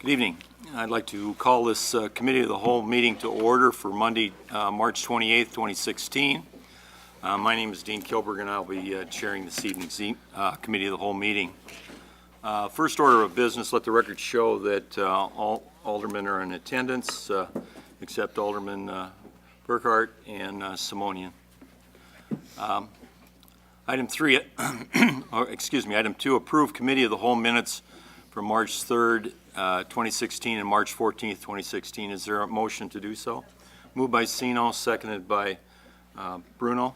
Good evening. I'd like to call this Committee of the Whole meeting to order for Monday, March 28th, 2016. My name is Dean Kilberg, and I'll be chairing this evening's Committee of the Whole meeting. First order of business, let the record show that all aldermen are in attendance, except Alderman Burkhart and Simonian. Item 3, item 2, approve Committee of the Whole minutes for March 3rd, 2016 and March 14th, 2016. Is there a motion to do so? Moved by Sino, seconded by Bruno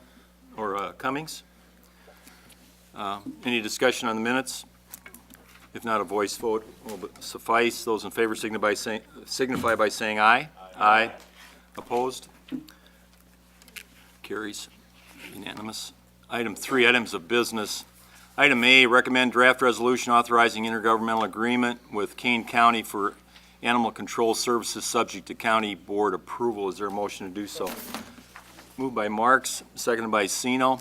or Cummings. Any discussion on the minutes? If not, a voice vote will suffice. Those in favor signify by saying aye. Aye. Opposed? Carries. Unanimous. Item 3, items of business. Item A, recommend draft resolution authorizing intergovernmental agreement with Kane County for animal control services subject to county board approval. Is there a motion to do so? Moved by Marks, seconded by Sino.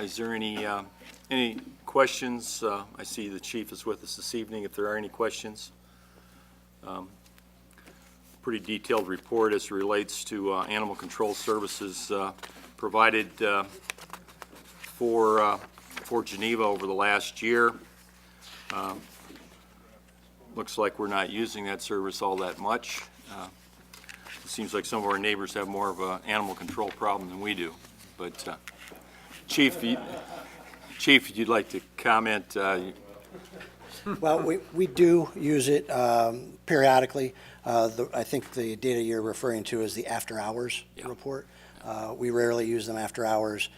Is there any questions? I see the chief is with us this evening. If there are any questions. Pretty detailed report as it relates to animal control services provided for Geneva over the last year. Looks like we're not using that service all that much. It seems like some of our neighbors have more of an animal control problem than we do. But Chief, if you'd like to comment. Well, we do use it periodically. I think the data you're referring to is the after-hours report. We rarely use them after hours.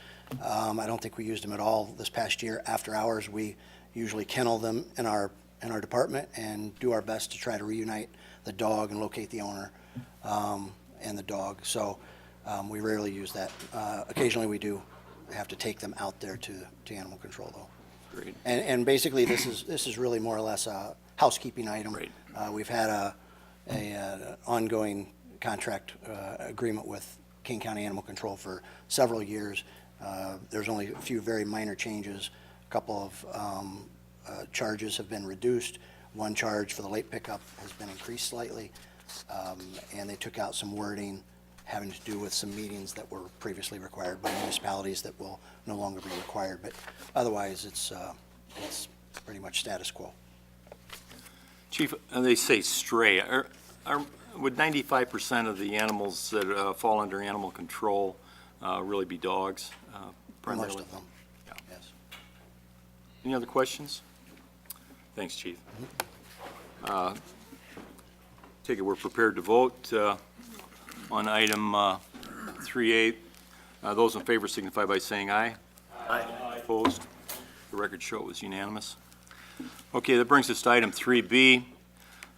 I don't think we used them at all this past year. After hours, we usually kennel them in our department and do our best to try to reunite the dog and locate the owner and the dog. So we rarely use that. Occasionally, we do have to take them out there to animal control, though. Great. And basically, this is really more or less a housekeeping item. Right. We've had an ongoing contract agreement with King County Animal Control for several years. There's only a few very minor changes. A couple of charges have been reduced. One charge for the late pickup has been increased slightly, and they took out some wording having to do with some meetings that were previously required by municipalities that will no longer be required. But otherwise, it's pretty much status quo. Chief, they say stray. Would 95% of the animals that fall under animal control really be dogs? Primarily? Most of them, yeah. Yes. Any other questions? Thanks, Chief. Take it we're prepared to vote on item 3A. Those in favor signify by saying aye. Aye. Opposed? The record show it was unanimous. Okay, that brings us to item 3B.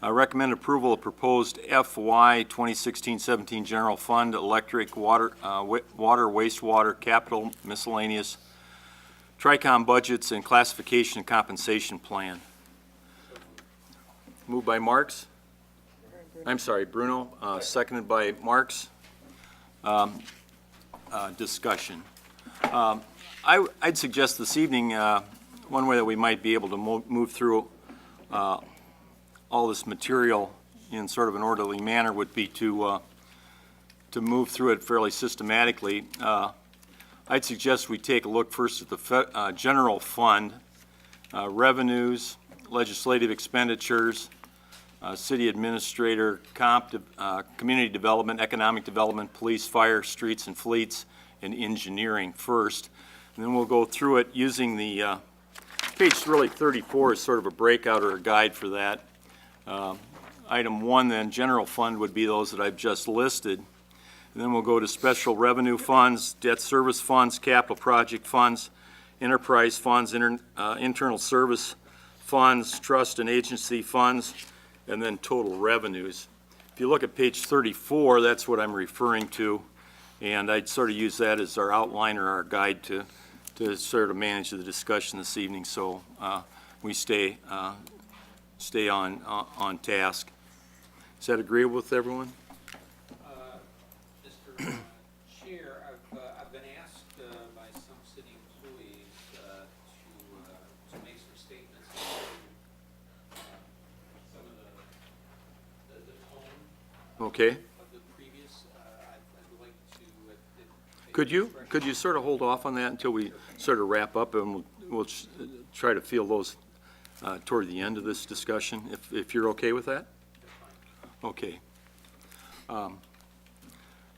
Recommend approval of proposed FY 2016-17 General Fund Electric, Water, Wastewater, Capital, Miscellaneous, Tricom budgets, and Classification and Compensation Plan. Moved by Marks. I'm sorry, Bruno. Seconded by Marks. Discussion. I'd suggest this evening one way that we might be able to move through all this material in sort of an orderly manner would be to move through it fairly systematically. I'd suggest we take a look first at the general fund, revenues, legislative expenditures, city administrator, community development, economic development, police, fire, streets and fleets, and engineering first. And then we'll go through it using the page really 34 is sort of a breakout or a guide for that. Item 1 then, general fund, would be those that I've just listed. And then we'll go to special revenue funds, debt service funds, capital project funds, enterprise funds, internal service funds, trust and agency funds, and then total revenues. If you look at page 34, that's what I'm referring to, and I'd sort of use that as our outline or our guide to sort of manage the discussion this evening, so we stay on task. Is that agreeable with everyone? Mr. Chair, I've been asked by some city employees to make some statements on some of Okay. of the previous. I'd like to. Could you sort of hold off on that until we sort of wrap up, and we'll try to field those toward the end of this discussion, if you're okay with that? Okay.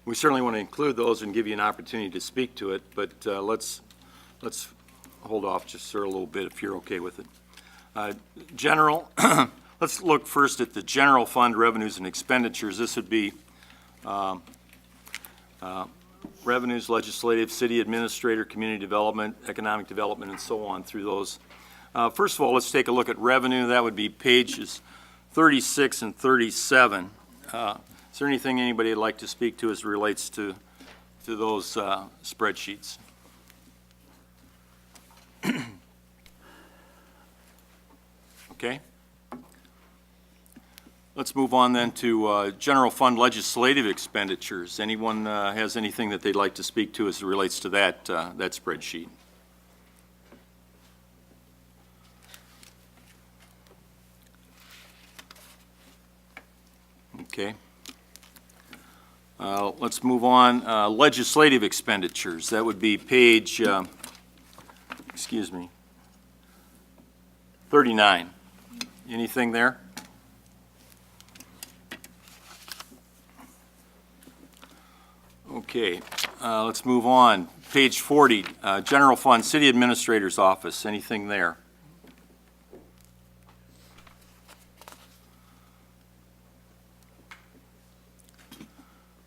We certainly want to include those and give you an opportunity to speak to it, but let's hold off just for a little bit if you're okay with it. General, let's look first at the general fund revenues and expenditures. This would be revenues, legislative, city administrator, community development, economic development, and so on through those. First of all, let's take a look at revenue. That would be pages 36 and 37. Is there anything anybody would like to speak to as it relates to those spreadsheets? Okay. Let's move on then to general fund legislative expenditures. Anyone has anything that they'd like to speak to as it relates to that spreadsheet? Okay. Let's move on. Legislative expenditures. That would be page, 39. Anything there? Okay. Let's move on. Page 40, General Fund, City Administrator's Office. Anything there?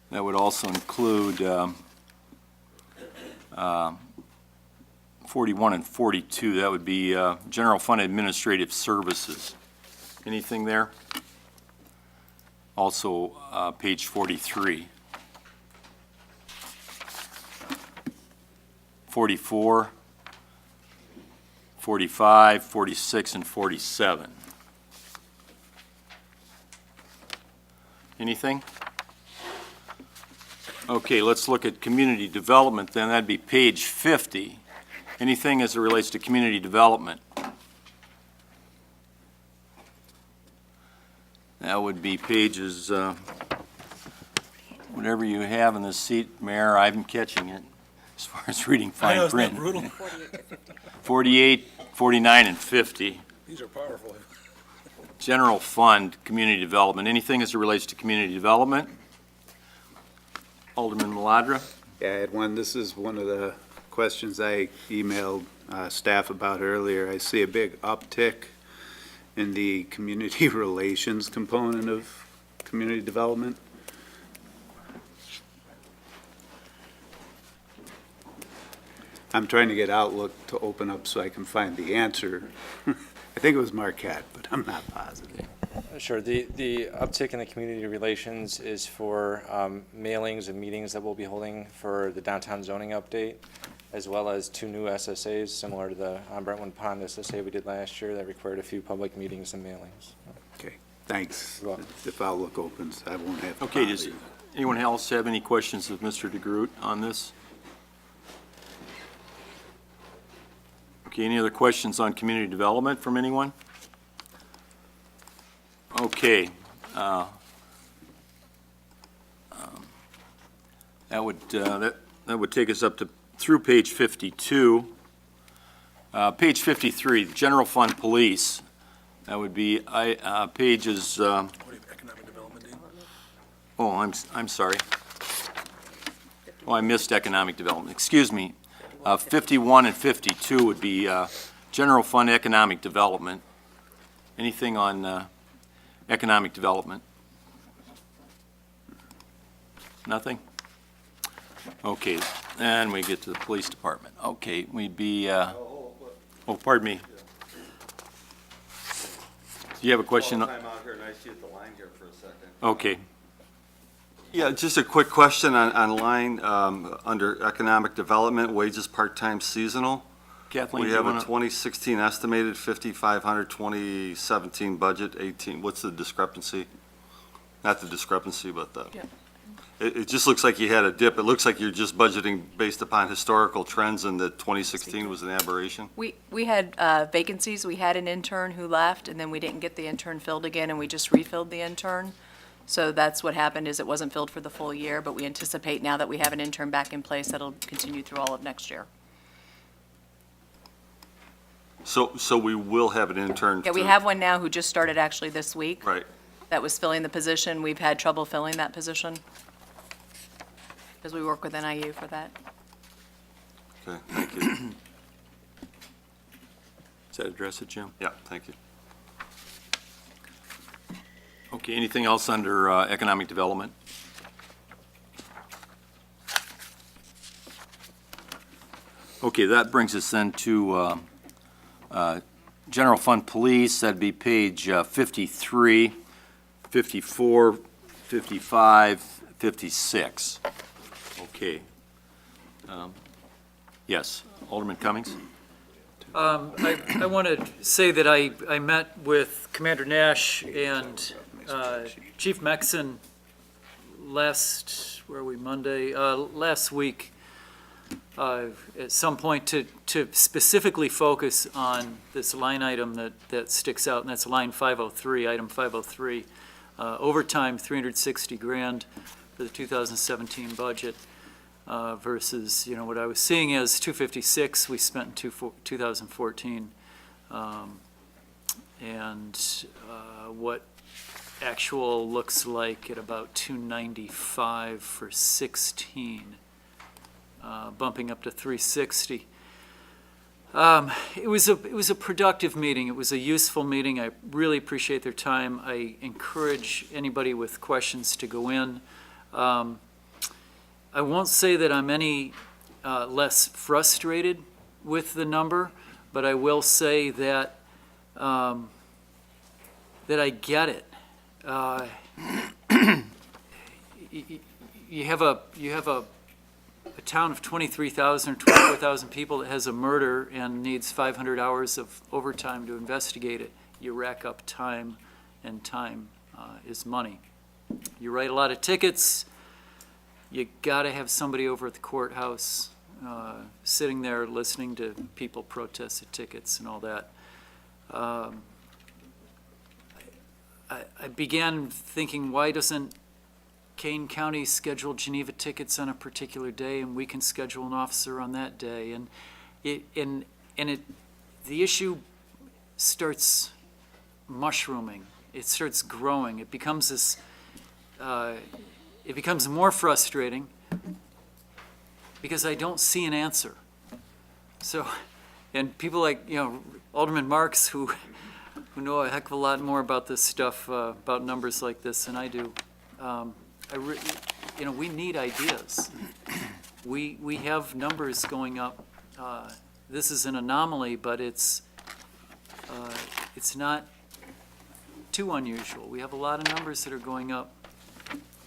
That would also include 41 and 42. That would be General Fund Administrative Services. Anything there? Also, page 43. 44, 45, 46, and 47. Anything? Okay, let's look at community development then. That'd be page 50. Anything as it relates to community development? That would be pages, whatever you have in the seat, Mayor, I'm catching it as far as reading fine print. 48, 49, and 50. These are powerful. General fund, community development. Anything as it relates to community development? Alderman Maladra? Yeah, I had one. This is one of the questions I emailed staff about earlier. I see a big uptick in the community relations component of community development. I'm trying to get Outlook to open up so I can find the answer. I think it was Marquette, but I'm not positive. Sure. The uptick in the community relations is for mailings and meetings that we'll be holding for the downtown zoning update, as well as 2 new SSAs similar to the Brentwood Pond SSA we did last year that required a few public meetings and mailings. Okay, thanks. You're welcome. If Outlook opens, I won't have to Okay, bother does you. anyone else have any questions of Mr. DeGroot on this? Okay, any other questions on community development from anyone? Okay. That would take us up to through page 52. Page 53, General Fund Police. That would be pages. What do you have, economic development, Dean? Oh, I'm sorry. Oh, I missed economic development. Excuse me. 51 and 52 would be General Fund Economic Development. Anything on economic development? Nothing? Okay, and we get to the police department. Okay, we'd be, oh, pardon me. Do you have a question? Time out here, and I see at the line here for a second. Okay, Yeah, just a quick question on line, under economic development, wages part-time seasonal. Kathleen, We do you have a want to? 2016 estimated 5,500, 2017 budget 18. What's the discrepancy? Not the discrepancy, but the, it just looks like you had a dip. It looks like you're just budgeting based upon historical trends and that 2016 was an aberration. We had vacancies. We had an intern who left, and then we didn't get the intern filled again, and we just refilled the intern. So that's what happened, is it wasn't filled for the full year, but we anticipate now that we have an intern back in place, that'll continue through all of next year. So we will have an intern? Yeah, we to- have one now who just started actually this week. Right. That was filling the position. We've had trouble filling that position because we work with NIU for that. Okay, thank you. Does that address it, Jim? Yeah, thank you. Okay, anything else under economic development? Okay, that brings us then to general fund police. That'd be page 53, 54, 55, 56. Okay. Yes, Alderman Cummings? I want to say that I met with Commander Nash and Chief Mexon last week, at some point to specifically focus on this line item that sticks out, and that's line 503, item 503. Overtime, 360 grand for the 2017 budget. Versus, what I was seeing as 256 we spent in 2014, and what actual looks like at about 295 for 16, bumping up to 360. It was a productive meeting. It was a useful meeting. I really appreciate their time. I encourage anybody with questions to go in. I won't say that I'm any less frustrated with the number, but I will say that that I get it. You have a town of 23,000 or 24,000 people that has a murder and needs 500 hours of overtime to investigate it. You rack up time, and time is money. You write a lot of tickets. You got to have somebody over at the courthouse sitting there listening to people protest the tickets and all that. I began thinking, why doesn't Kane County schedule Geneva tickets on a particular day, and we can schedule an officer on that day? And the issue starts mushrooming. It starts growing. It becomes this. It becomes more frustrating because I don't see an answer. So, and people like, Alderman Marks, who know a heck of a lot more about this stuff, about numbers like this than I do, we need ideas. We have numbers going up. This is an anomaly, but it's not too unusual. We have a lot of numbers that are going up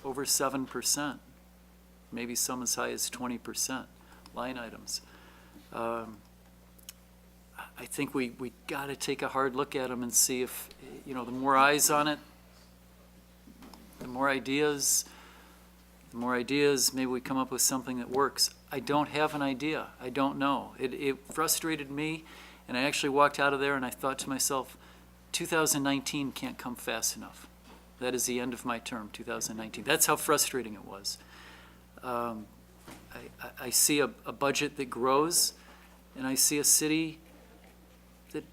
over 7%, maybe some as high as 20% line items. I think we got to take a hard look at them and see if, the more eyes on it, the more ideas, maybe we come up with something that works. I don't have an idea. I don't know. It frustrated me, and I actually walked out of there and I thought to myself, 2019 can't come fast enough. That is the end of my term, 2019. That's how frustrating it was. I see a budget that grows, and I see a city that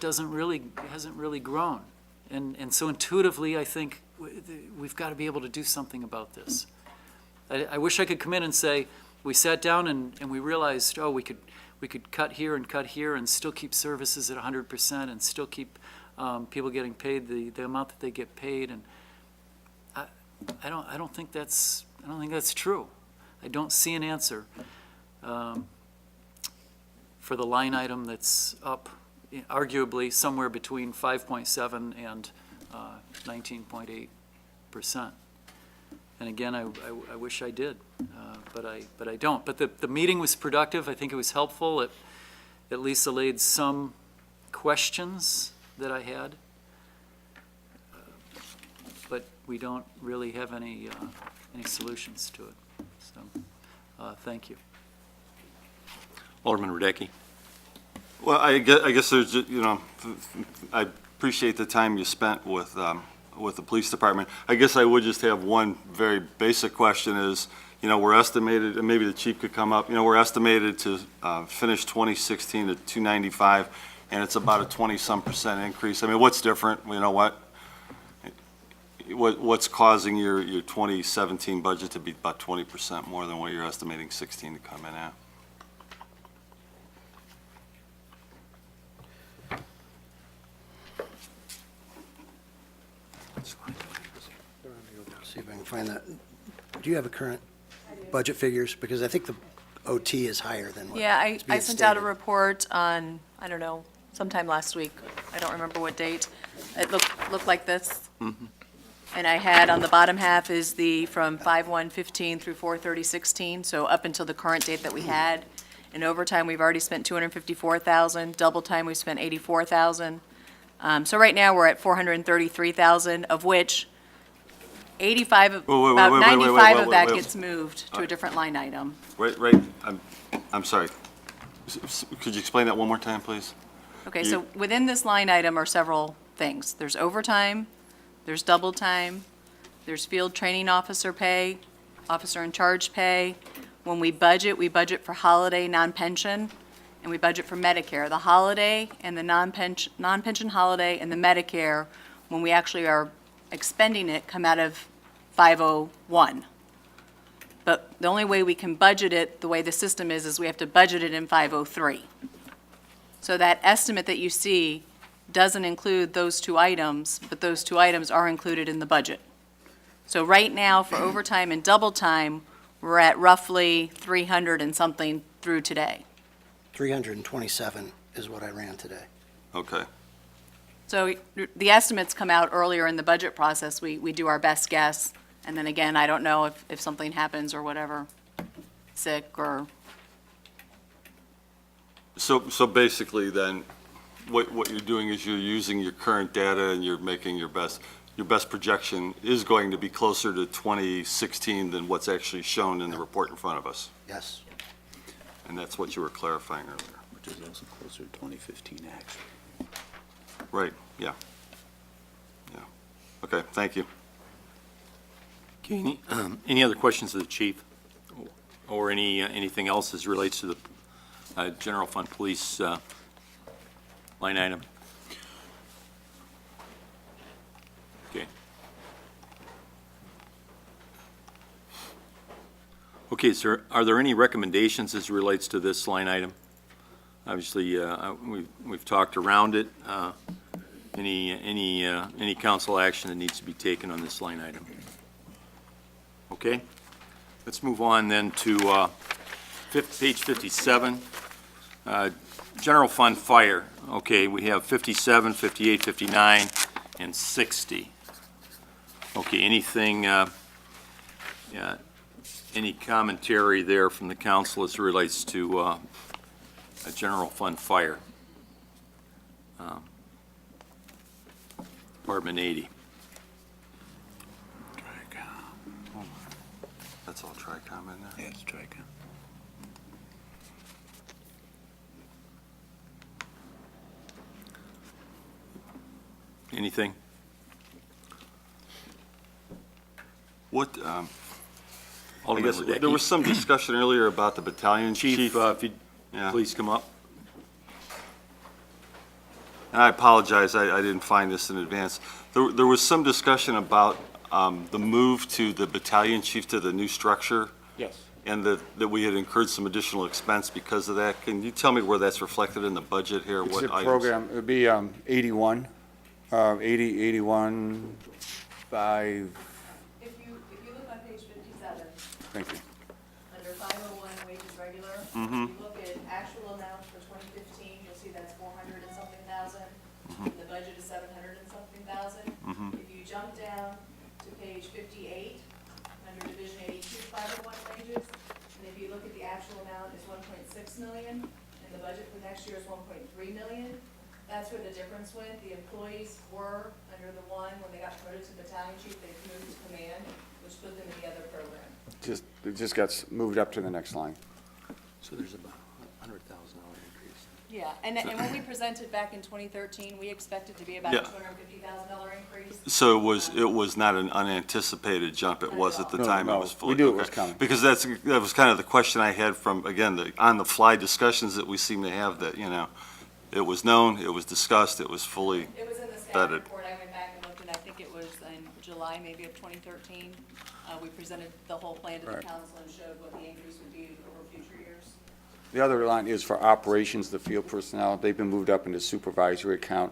hasn't really grown. And so intuitively, I think we've got to be able to do something about this. I wish I could come in and say, we sat down and we realized, we could cut here and still keep services at 100% and still keep people getting paid the amount that they get paid. And I don't think that's true. I don't see an answer for the line item that's up, arguably somewhere between 5.7 and 19.8%. And again, I wish I did, but I don't. But the meeting was productive. I think it was helpful. It at least allayed some questions that I had. But we don't really have any solutions to it. So, thank you. Alderman Radecki? Well, I guess there's, I appreciate the time you spent with with the police department. I guess I would just have one very basic question is, we're estimated, and maybe the chief could come up, we're estimated to finish 2016 at 295, and it's about a 20-some% increase. I mean, what's different? What's causing your 2017 budget to be about 20% more than what you're estimating 16 to come in at? See if I can find that. Do you have a current budget figures? Because I think the OT is higher than what Yeah, is I being sent out a stated. report on, I don't know, sometime last week. I don't remember what date. It looked like this. And I had, on the bottom half is from 5/1/15 through 4/30/16, so up until the current date that we had. In overtime, we've already spent $254,000. Double time, we've spent $84,000. So right now, we're at $433,000, of which 85, about 95 of that gets moved to a different line item. Right, I'm sorry. Could you explain that one more time, please? Okay, so within this line item are several things. There's overtime, there's double time, there's field training officer pay, officer in charge pay. When we budget for holiday non-pension, and we budget for Medicare. The holiday and the non-pension holiday and the Medicare, when we actually are expending it, come out of 501. But the only way we can budget it, the way the system is we have to budget it in 503. So that estimate that you see doesn't include those two items, but those two items are included in the budget. So right now, for overtime and double time, we're at roughly 300 and something through today. 327 is what I ran today. Okay. So the estimates come out earlier in the budget process. We do our best guess, and then again, I don't know if something happens or whatever, sick or, So basically then, what you're doing is you're using your current data and you're making your best projection is going to be closer to 2016 than what's actually shown in the report in front of us. Yes. And that's what you were clarifying earlier. Which is also closer to 2015 actually. Right, yeah. Yeah. Okay, thank you. Okay, any other questions of the chief? Or anything else as relates to the general fund police line item? Okay. Okay, sir, are there any recommendations as relates to this line item? Obviously, we've talked around it. Any council action that needs to be taken on this line item? Okay, let's move on then to page 57, general fund fire. Okay, we have 57, 58, 59, and 60. Okay, anything, any commentary there from the council as it relates to a general fund fire? Department 80. That's all TRICOM in there? Yeah, it's TRICOM. Anything? I Alderman guess Radecki. there was some discussion earlier about the battalion Chief, chief. if you'd Yeah. please come up. And I apologize, I didn't find this in advance. There was some discussion about the move to the battalion chief to the new structure, Yes. and that we had incurred some additional expense because of that. Can you tell me where that's reflected in the budget here? It's What a items? program, it would be 81, 81, 5, If you look on page 57, thank you. under 501 wages regular, if Mm-hmm. you look at actual amounts for 2015, you'll see that's 400 and something thousand. And the budget is 700 and something thousand. Mm-hmm. If you jump down to page 58, under division 82, 501 wages, and if you look at the actual amount is 1.6 million, and the budget for next year is 1.3 million, that's where the difference went. The employees were under the one, when they got promoted to battalion chief, they moved to command, which put them in the other program. It just got moved up to the next line. So there's about Yeah, and when we presented back in 2013, we expected to be about Yeah. a $250,000 increase. So it was not an unanticipated jump, it was at the No, time it no, was we fully. knew it was okay. coming. Because that was kind of the question I had from, again, the on-the-fly discussions that we seem to have, that, it was known, it was discussed, it was fully, It was in the staff Vetted. report. I went back and looked, and I think it was in July maybe of 2013. We presented the whole plan to the Right. council and showed what the increase would be over future years. The other line is for operations, the field personnel. They've been moved up into supervisory account.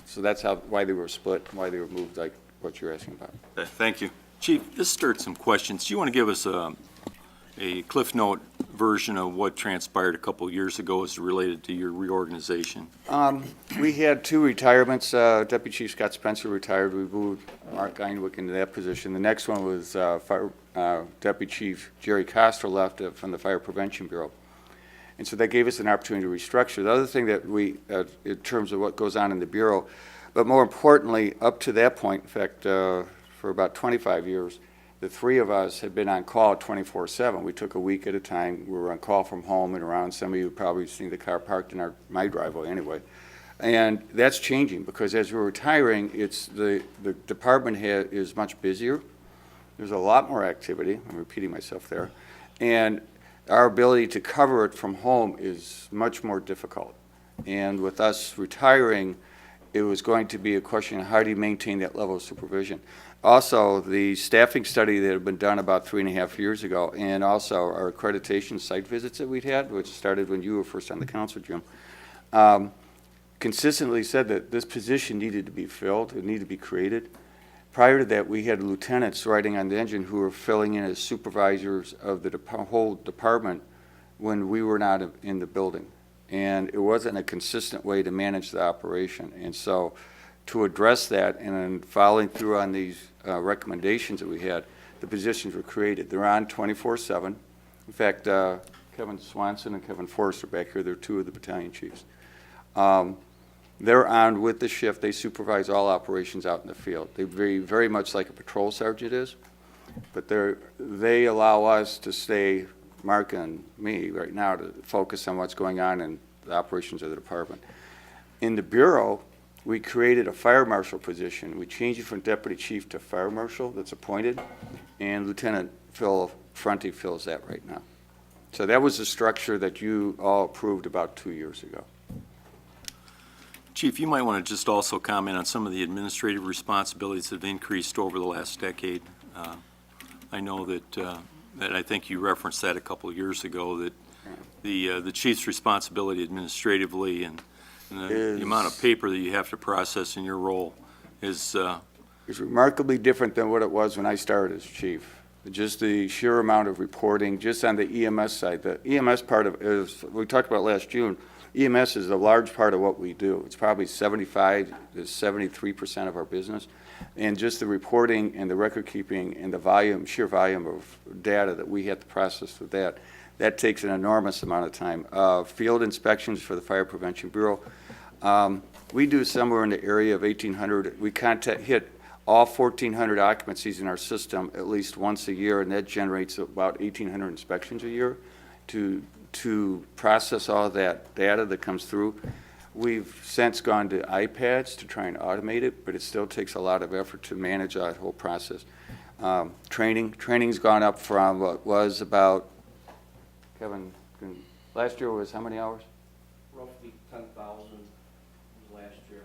So that's why they were split, why they were moved, like what you're asking about. okay, thank you. Chief, this stirred some questions. Do you want to give us a Cliff Note version of what transpired a couple years ago as related to your reorganization? We had two retirements. Deputy Chief Scott Spencer retired. We moved Mark Einwick into that position. The next one was Deputy Chief Jerry Coster left from the Fire Prevention Bureau. And so that gave us an opportunity to restructure. The other thing that in terms of what goes on in the Bureau, but more importantly, up to that point, in fact, for about 25 years, the three of us had been on call 24/7. We took a week at a time. We were on call from home and around. Some of you have probably seen the car parked in my driveway anyway. And that's changing because as we're retiring, the department head is much busier. There's a lot more activity. I'm repeating myself there. And our ability to cover it from home is much more difficult. And with us retiring, it was going to be a question of how do you maintain that level of supervision. Also, the staffing study that had been done about 3.5 years ago, and also our accreditation site visits that we'd had, which started when you were first on the council, Jim, consistently said that this position needed to be filled, it needed to be created. Prior to that, we had lieutenants riding on the engine who were filling in as supervisors of the whole department when we were not in the building. And it wasn't a consistent way to manage the operation. And so to address that and then following through on these recommendations that we had, the positions were created. They're on 24/7. In fact, Kevin Swanson and Kevin Forrester back here, they're two of the battalion chiefs. They're on with the shift. They supervise all operations out in the field. They're very much like a patrol sergeant is, but they allow us to stay, Mark and me right now, to focus on what's going on in the operations of the department. In the Bureau, we created a fire marshal position. We changed it from deputy chief to fire marshal that's appointed, and Lieutenant Phil Fronti fills that right now. So that was the structure that you all approved about 2 years ago. Chief, you might want to just also comment on some of the administrative responsibilities that have increased over the last decade. I know that I think you referenced that a couple of years ago, that the chief's responsibility administratively and the amount of paper that you have to process in your role is It's remarkably different than what it was when I started as chief. Just the sheer amount of reporting, just on the EMS side. The EMS part of is we talked about last June. EMS is a large part of what we do. It's probably 75 to 73% of our business. And just the reporting and the record keeping and the sheer volume of data that we have to process with that takes an enormous amount of time. Field inspections for the Fire Prevention Bureau. We do somewhere in the area of 1,800. We hit all 1,400 occupancies in our system at least once a year, and that generates about 1,800 inspections a year to process all that data that comes through. We've since gone to iPads to try and automate it, but it still takes a lot of effort to manage that whole process. Training's gone up from what was about, Kevin, last year was how many hours? Roughly 10,000 last year,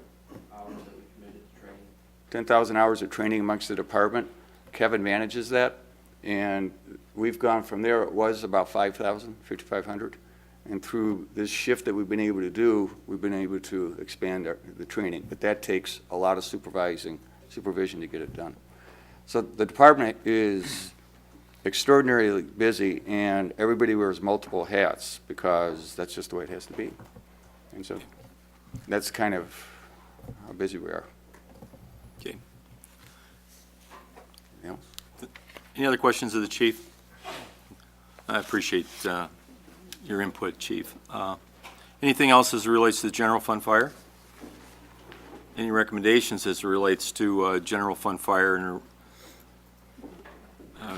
hours that we committed to training. 10,000 hours of training amongst the department. Kevin manages that, and we've gone from there. It was about 5,000, 5,500. And through this shift that we've been able to do, we've been able to expand the training. But that takes a lot of supervision to get it done. So the department is extraordinarily busy, and everybody wears multiple hats because that's just the way it has to be. And so that's kind of how busy we are. Okay. Yeah. Any other questions of the chief? I appreciate your input, Chief. Anything else as it relates to the general fund fire? Any recommendations as it relates to general fund fire, and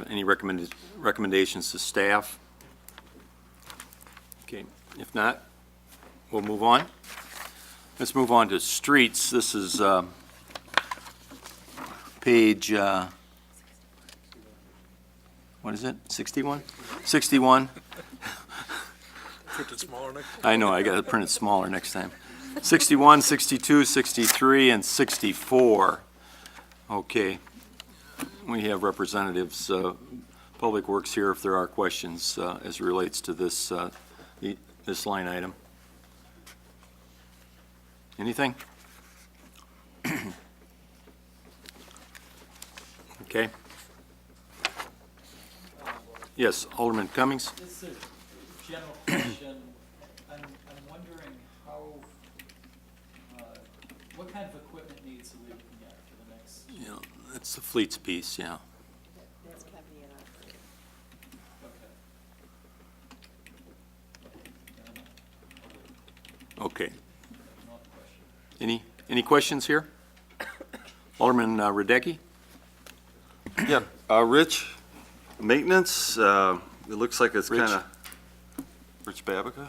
any recommendations to staff? Okay. If not, we'll move on. Let's move on to streets. This is page, what is it, 61? 61. Print it smaller next. I know, I got to print it smaller next time. 61, 62, 63, and 64. Okay. We have representatives, Public Works here if there are questions as it relates to this, this line item. Anything? Okay. Yes, Alderman Cummings? This is a general question. I'm wondering how, what kind of equipment needs are we looking at for the next? Yeah, that's the fleets piece, yeah. Okay. Okay. Any questions here? Alderman Radecki? Yeah, Rich, maintenance, it looks like it's Rich. kind of, Rich Babica?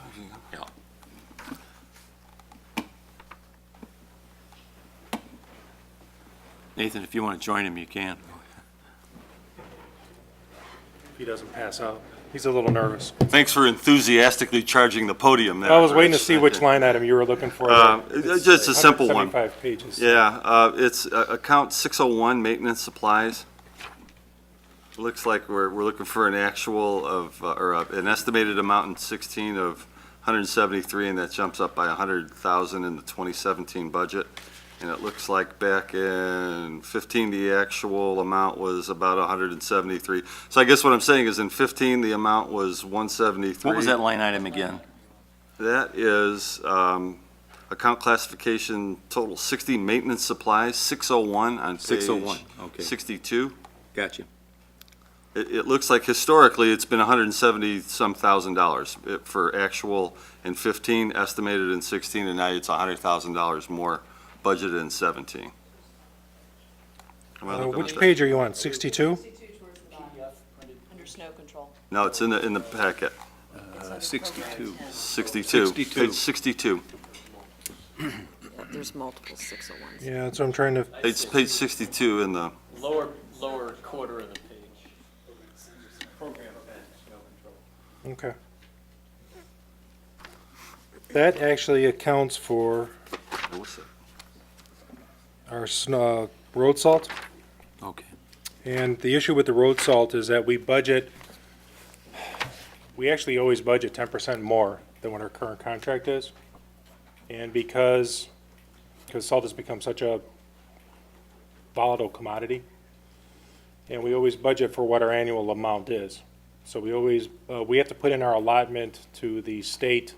Yeah. Nathan, if you want to join him, you can. He doesn't pass out. He's a little nervous. Thanks for enthusiastically charging the podium there. I was waiting to Rich. see which line item you were looking for. It's just a simple one. 175 pages. Yeah, it's account 601, maintenance supplies. Looks like we're looking for an actual of, or an estimated amount in 16 of 173, and that jumps up by 100,000 in the 2017 budget. And it looks like back in 15, the actual amount was about 173. So I guess what I'm saying is in 15, the amount was 173. What was that line item again? That is account classification total 60, maintenance supplies, 601 on page 601, okay. 62. Gotcha. It looks like historically, it's been 170-some thousand dollars for actual in 15, estimated in 16, and now it's $100,000 more budgeted in 17. Am I looking Which at that? page are you on, 62? Under snow control. No, it's in the packet. 62. 62. 62. Page 62. There's multiple 601s. Yeah, that's what I'm trying to, It's page 62 in the, Lower quarter of the page. Program snow control. okay. That actually accounts for what's it? our road salt. Okay. And the issue with the road salt is that we actually always budget 10% more than what our current contract is. And because salt has become such a volatile commodity, and we always budget for what our annual amount is. So we always, we have to put in our allotment to the state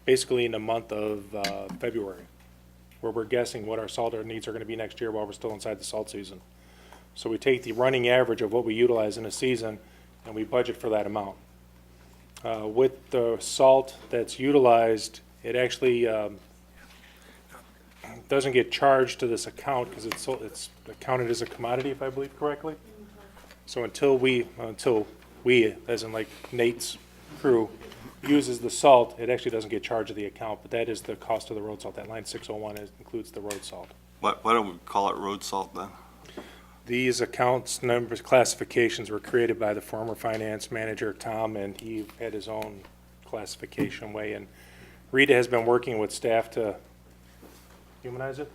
basically in the month of February, where we're guessing what our salt needs are going to be next year while we're still inside the salt season. So we take the running average of what we utilize in a season, and we budget for that amount. With the salt that's utilized, it actually doesn't get charged to this account because it's accounted as a commodity, if I believe correctly. So until we, as in like Nate's crew, uses the salt, it actually doesn't get charged to the account, but that is the cost of the road salt. That line 601 includes the road salt. Why don't we call it road salt then? These accounts, numbers, classifications were created by the former finance manager, Tom, and he had his own classification way. And Rita has been working with staff to humanize it.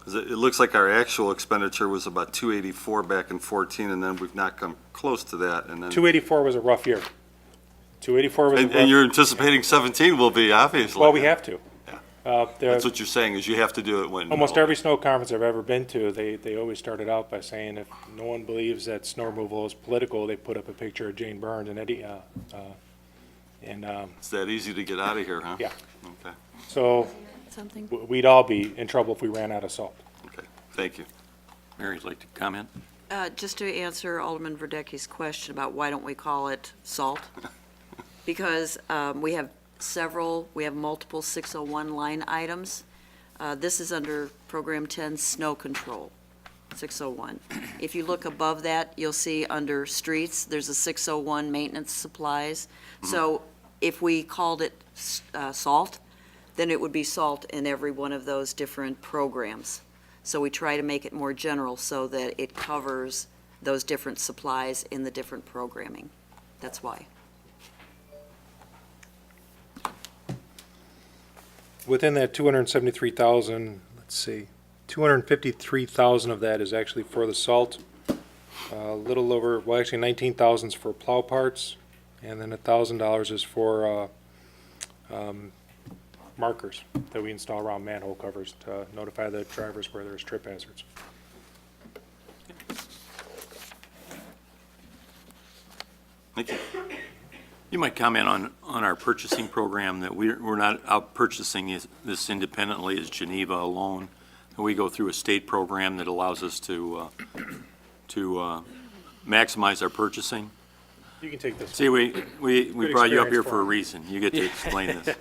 'Cause it looks like our actual expenditure was about 284 back in 14, and then we've not come close to that, and then. 284 was a rough year. 284 was a rough. And you're anticipating 17 will be, obviously. Well, we have to. Yeah. That's what you're saying, is you have to do it when. Almost every snow conference I've ever been to, they always started out by saying if no one believes that snow removal is political, they put up a picture of Jane Burns and Eddie, It's that easy to get out of here, huh? yeah. Okay, So Something? we'd all be in trouble if we ran out of salt. okay, thank you. Mary'd like to comment? Just to answer Alderman Verdecki's question about why don't we call it salt? Because we have multiple 601 line items. This is under Program 10, snow control. 601. If you look above that, you'll see under streets, there's a 601 maintenance supplies. So if we called it salt, then it would be salt in every one of those different programs. So we try to make it more general so that it covers those different supplies in the different programming. That's why. Within that 273,000, let's see, 253,000 of that is actually for the salt. A little over, well, actually 19,000 is for plow parts, and then $1,000 is for markers that we install around manhole covers to notify the drivers where there's trip hazards. Thank you. You might comment on our purchasing program, that we're not out purchasing this independently as Geneva alone. We go through a state program that allows us to maximize our purchasing. You can take this. See, we brought you up here experience for a for 'em. reason. You get to explain this.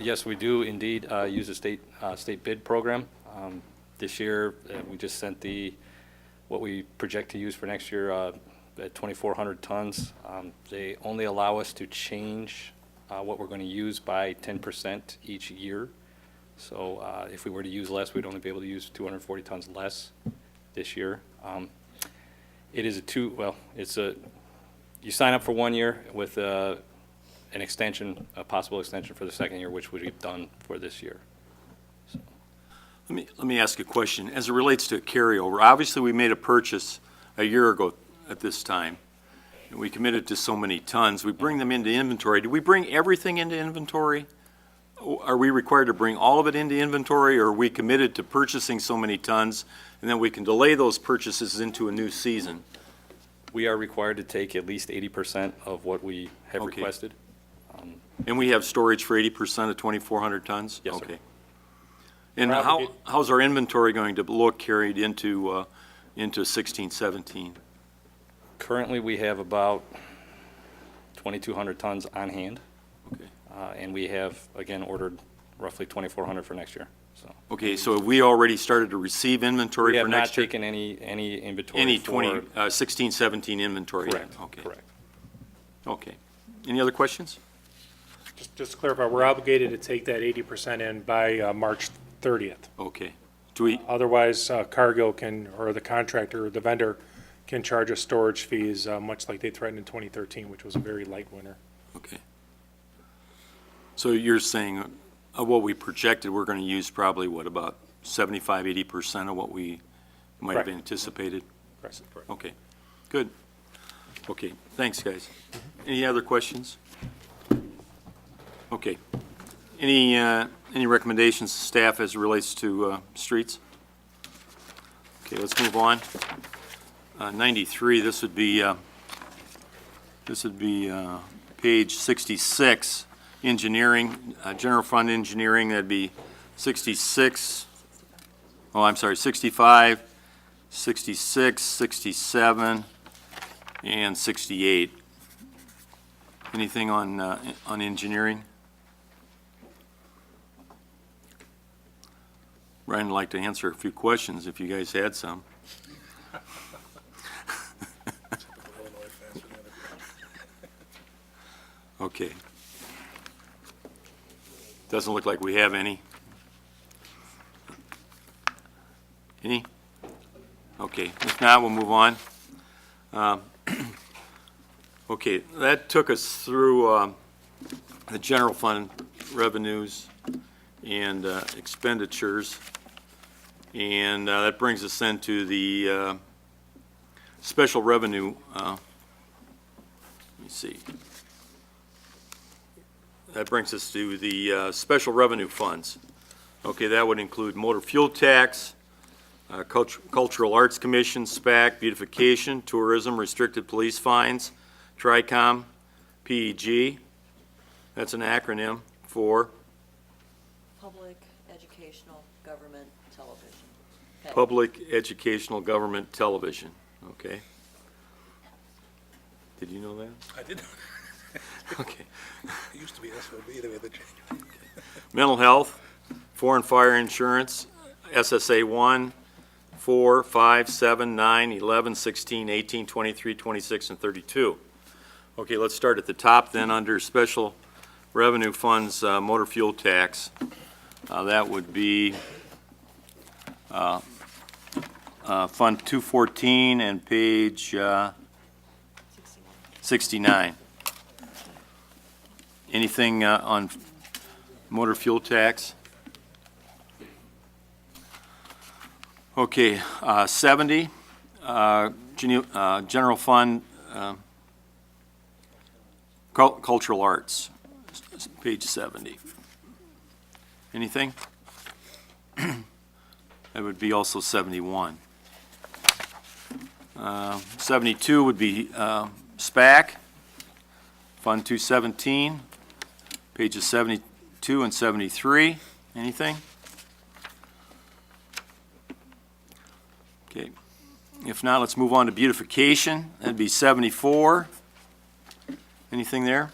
Yes, we do indeed use a state bid program. This year, we just sent what we project to use for next year at 2,400 tons. They only allow us to change what we're going to use by 10% each year. So if we were to use less, we'd only be able to use 240 tons less this year. It is you sign up for 1 year with an extension, a possible extension for the second year, which we've done for this year. So. Let me ask a question. As it relates to carryover, obviously we made a purchase a year ago at this time. And we committed to so many tons. We bring them into inventory. Do we bring everything into inventory? Are we required to bring all of it into inventory, or are we committed to purchasing so many tons, and then we can delay those purchases into a new season? We are required to take at least 80% of what we have Okay. requested. And we have storage for 80% of 2,400 tons? Yes, sir. Okay. And We're obligated- how's our inventory going to look carried into 16, 17? Currently, we have about 2,200 tons on hand. Okay. And we have, again, ordered roughly 2,400 for next year, so. Okay, so have we already started to receive inventory We for have not next year? taken any inventory Any for. 16, 17 inventory? Correct, Okay. correct. Okay. Any other questions? Just to clarify, we're obligated to take that 80% in by March 30th. Okay. Do we, Otherwise, Cargill can, or the contractor, or the vendor, can charge us storage fees, much like they threatened in 2013, which was a very light winter. okay. So you're saying what we projected, we're going to use probably, what, about 75, 80% of what we might have Correct. anticipated? Correct. Okay, good. Okay, thanks, guys. Any other questions? Okay. Any recommendations to staff as it relates to streets? Okay, let's move on. 93, this would be page 66, engineering, general fund engineering, that'd be 66, oh, I'm sorry, 65, 66, 67, and 68. Anything on engineering? Brian would like to answer a few questions if you guys had some. Okay. Doesn't look like we have any. Any? Okay, if not, we'll move on. Okay, that took us through the general fund revenues and expenditures. And that brings us into the special revenue, let me see. That brings us to the special revenue funds. Okay, that would include motor fuel tax, Cultural Arts Commission, SPAC, beautification, tourism, restricted police fines, TRICOM, PEG. That's an acronym for Public Educational Government Television. Public Educational Government Television. Okay. Did you know that? I did. Okay. It used to be SOB, then we had to change. Mental health, foreign fire insurance, SSA 1, 4, 5, 7, 9, 11, 16, 18, 23, 26, and 32. Okay, let's start at the top then, under Special Revenue Funds, Motor Fuel Tax. That would be Fund 214 and page 69. Anything on motor fuel tax? Okay, 70, General Fund, Cultural Arts, page 70. Anything? That would be also 71. 72 would be SPAC, Fund 217, pages 72 and 73. Anything? Okay. If not, let's move on to beautification. That'd be 74. Anything there?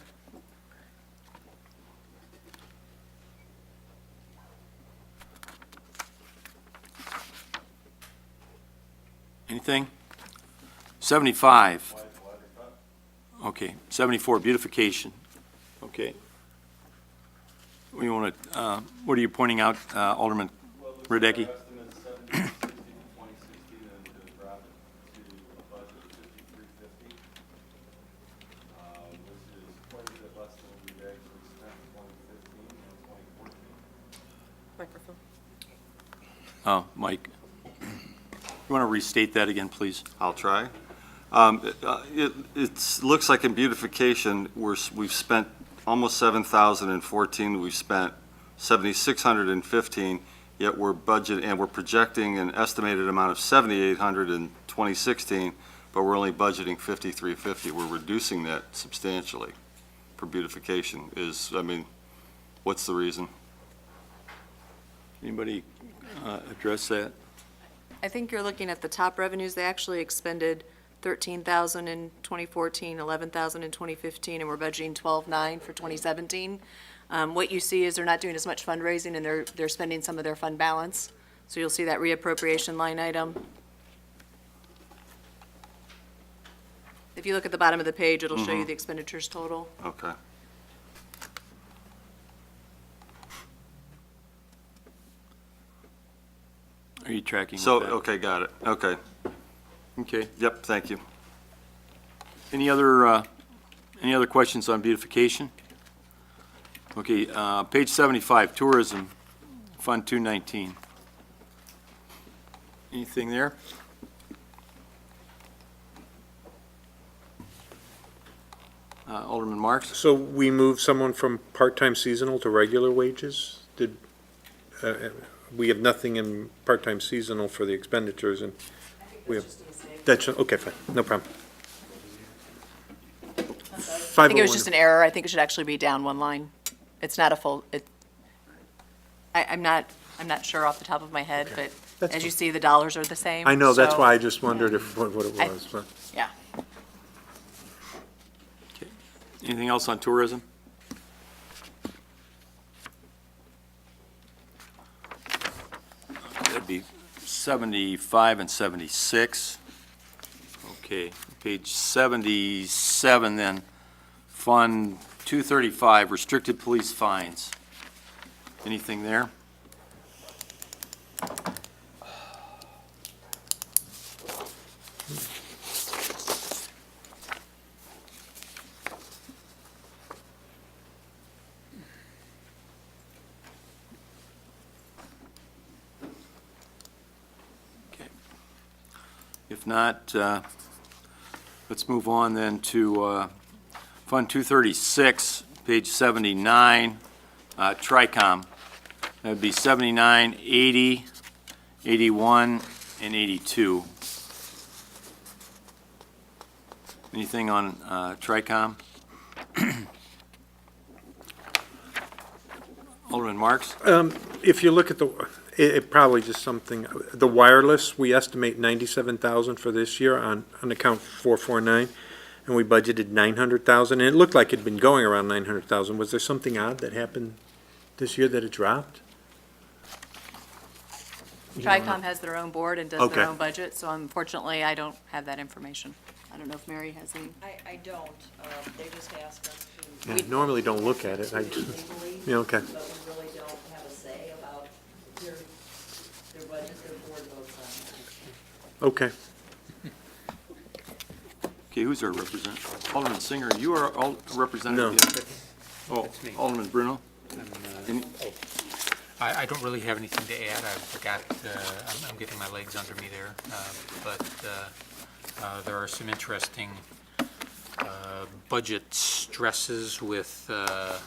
Anything? 75. Okay, 74, beautification. Okay. We want to, what are you pointing out, Alderman Radecki? Oh, Mike. You want to restate that again, please? I'll try. It looks like in beautification, we've spent almost 7,000 in 14. We've spent 7,600 in 15. Yet we're projecting an estimated amount of 7,800 in 2016, but we're only budgeting 5,350. We're reducing that substantially for beautification. What's the reason? Anybody address that? I think you're looking at the top revenues. They actually expended 13,000 in 2014, 11,000 in 2015, and we're budgeting 12,900 for 2017. What you see is they're not doing as much fundraising, and they're spending some of their fund balance. So you'll see that reappropriation line item. If you look at the bottom of the page, it'll show you the expenditures total. Okay. Are you tracking with So, that? okay, got it. Okay. Okay. Yep, thank you. Any other questions on beautification? Okay, page 75, tourism, Fund 219. Anything there? Alderman Marks? So we moved someone from part-time seasonal to regular wages? We have nothing in part-time seasonal for the expenditures, and we have, that's, okay, fine, no problem. I think it was just an error. I think it should actually be down one line. It's not a full, I'm not sure off the top of my head, but That's as you fine. see, the dollars are the same. I know, that's so- why I just wondered what it I- was, but. Yeah. Anything else on tourism? That'd be 75 and 76. Okay, page 77 then, Fund 235, restricted police fines. Anything there? If not, let's move on then to Fund 236, page 79, TRICOM. That would be 79, 80, 81, and 82. Anything on TRICOM? Alderman Marks? If you look at it probably just something, the wireless, we estimate 97,000 for this year on account 449, and we budgeted 900,000, and it looked like it'd been going around 900,000. Was there something odd that happened this year that it dropped? TRICOM has their own board and does Okay. their own budget, so unfortunately, I don't have that information. I don't know if Mary has any. I don't, they just asked us to. Yeah, normally don't look at it. I just, Legally, yeah, okay. but we really don't have a say about their budget, their board votes on it. Okay. Okay, who's our representative? Alderman Singer, you are all representative? Oh, Alderman Bruno? Any- I don't really have anything to add. I forgot, I'm getting my legs under me there. But there are some interesting budget stresses with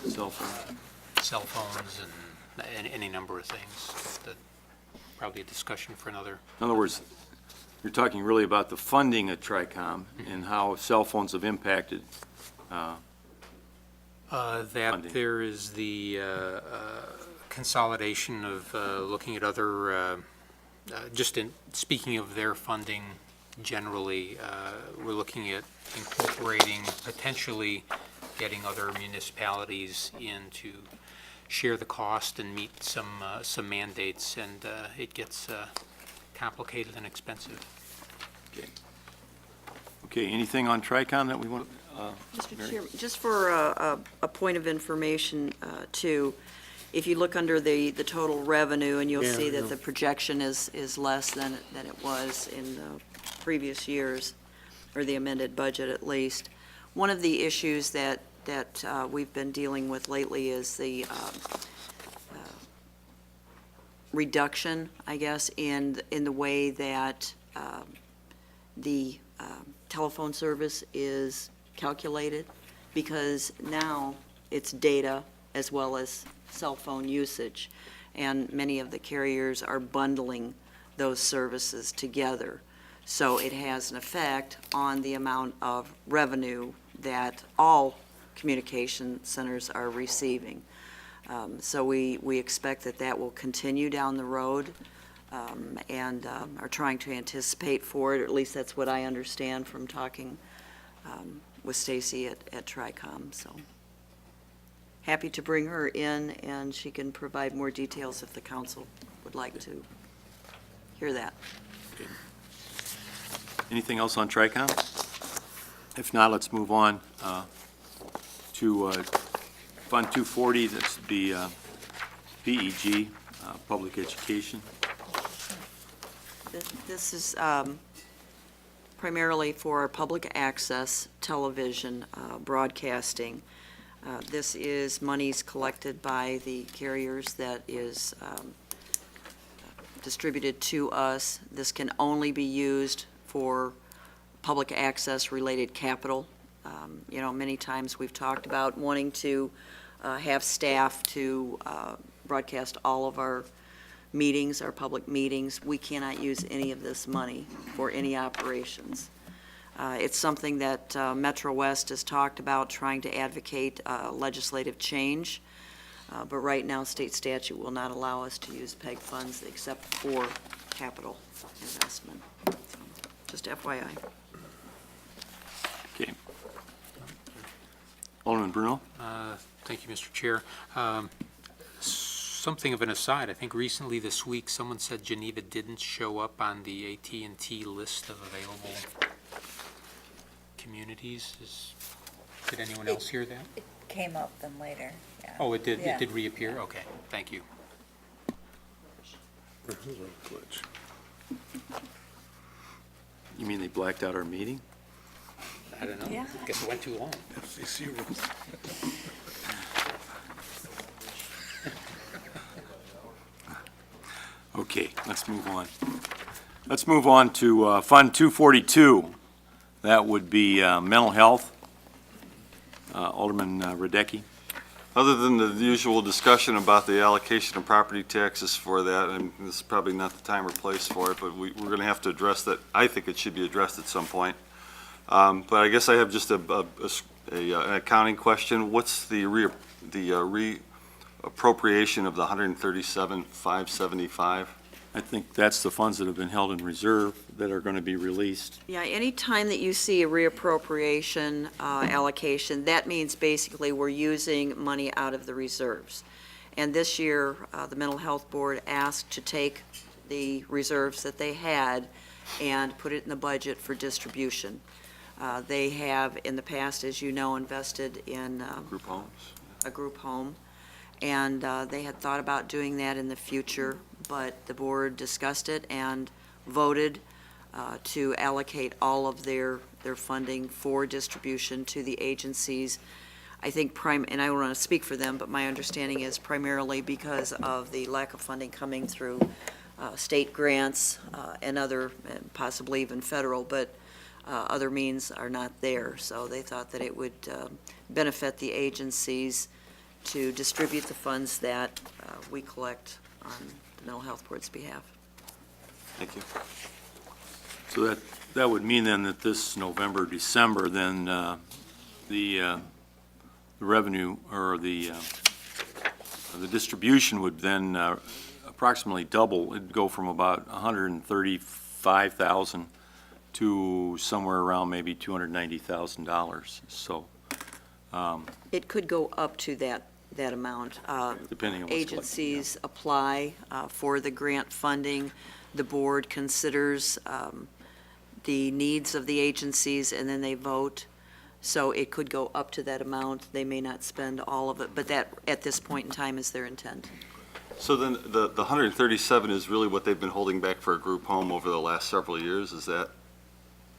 Cell phone. cell phones and any number of things. That probably a discussion for another. In other words, you're talking really about the funding at TRICOM and how cell phones have impacted. That Funding. there is the consolidation of looking at other, just in, speaking of their funding generally, we're looking at incorporating, potentially getting other municipalities in to share the cost and meet some mandates, and it gets complicated and expensive. Okay, anything on TRICOM that we want? Mr. Mary? Chairman, just for a point of information, too, if you look under the total revenue, and you'll Yeah, see I know. that the projection is less than it was in the previous years, or the amended budget at least. One of the issues that we've been dealing with lately is the reduction, I guess, in the way that the telephone service is calculated, because now it's data as well as cell phone usage, and many of the carriers are bundling those services together. So it has an effect on the amount of revenue that all communication centers are receiving. So we expect that will continue down the road, and are trying to anticipate for it, or at least that's what I understand from talking with Stacy at TRICOM. So happy to bring her in, and she can provide more details if the council would like to hear that. Anything else on TRICOM? If not, let's move on to Fund 240, that's the PEG, Public Education. This is primarily for our public access television broadcasting. This is monies collected by the carriers that is distributed to us. This can only be used for public access related capital. Many times we've talked about wanting to have staff to broadcast all of our meetings, our public meetings. We cannot use any of this money for any operations. It's something that Metro West has talked about, trying to advocate legislative change. But right now, state statute will not allow us to use PEG funds except for capital investment. So, just FYI. Okay. Alderman Bruno? Thank you, Mr. Chair. Something of an aside, I think recently this week, someone said Geneva didn't show up on the AT&T list of available communities. Did anyone else hear that? It came up then later, yeah. Oh, it did Yeah. reappear? Okay, thank you. You mean they blacked out our meeting? I don't know. Yeah. Guess it went too long. FCC rules. Okay, let's move on. Let's move on to Fund 242. That would be mental health. Alderman Radecki. Other than the usual discussion about the allocation of property taxes for that, and this is probably not the time or place for it, but we're going to have to address that. I think it should be addressed at some point. But I guess I have just an accounting question. What's the reappropriation of the 137,575? I think that's the funds that have been held in reserve that are going to be released. Yeah, anytime that you see a reappropriation allocation, that means basically we're using money out of the reserves. And this year, the Mental Health Board asked to take the reserves that they had and put it in the budget for distribution. They have, in the past, as you know, invested in Group homes. a group home, and they had thought about doing that in the future, but the board discussed it and voted to allocate all of their funding for distribution to the agencies. I think and I don't want to speak for them, but my understanding is primarily because of the lack of funding coming through state grants and other, and possibly even federal, but other means are not there. So they thought that it would benefit the agencies to distribute the funds that we collect on the Mental Health Board's behalf. Thank you. So that would mean then that this November, December, then the revenue or the distribution would then approximately double. It'd go from about 135,000 to somewhere around maybe $290,000. So It could go up to that amount. depending on what's collected, Agencies apply for the grant funding. The board considers the needs of the agencies, and then they vote. So it could go up to that amount. They may not spend all of it, but that, at this point in time, is their intent. So then the 137 is really what they've been holding back for a group home over the last several years, is that?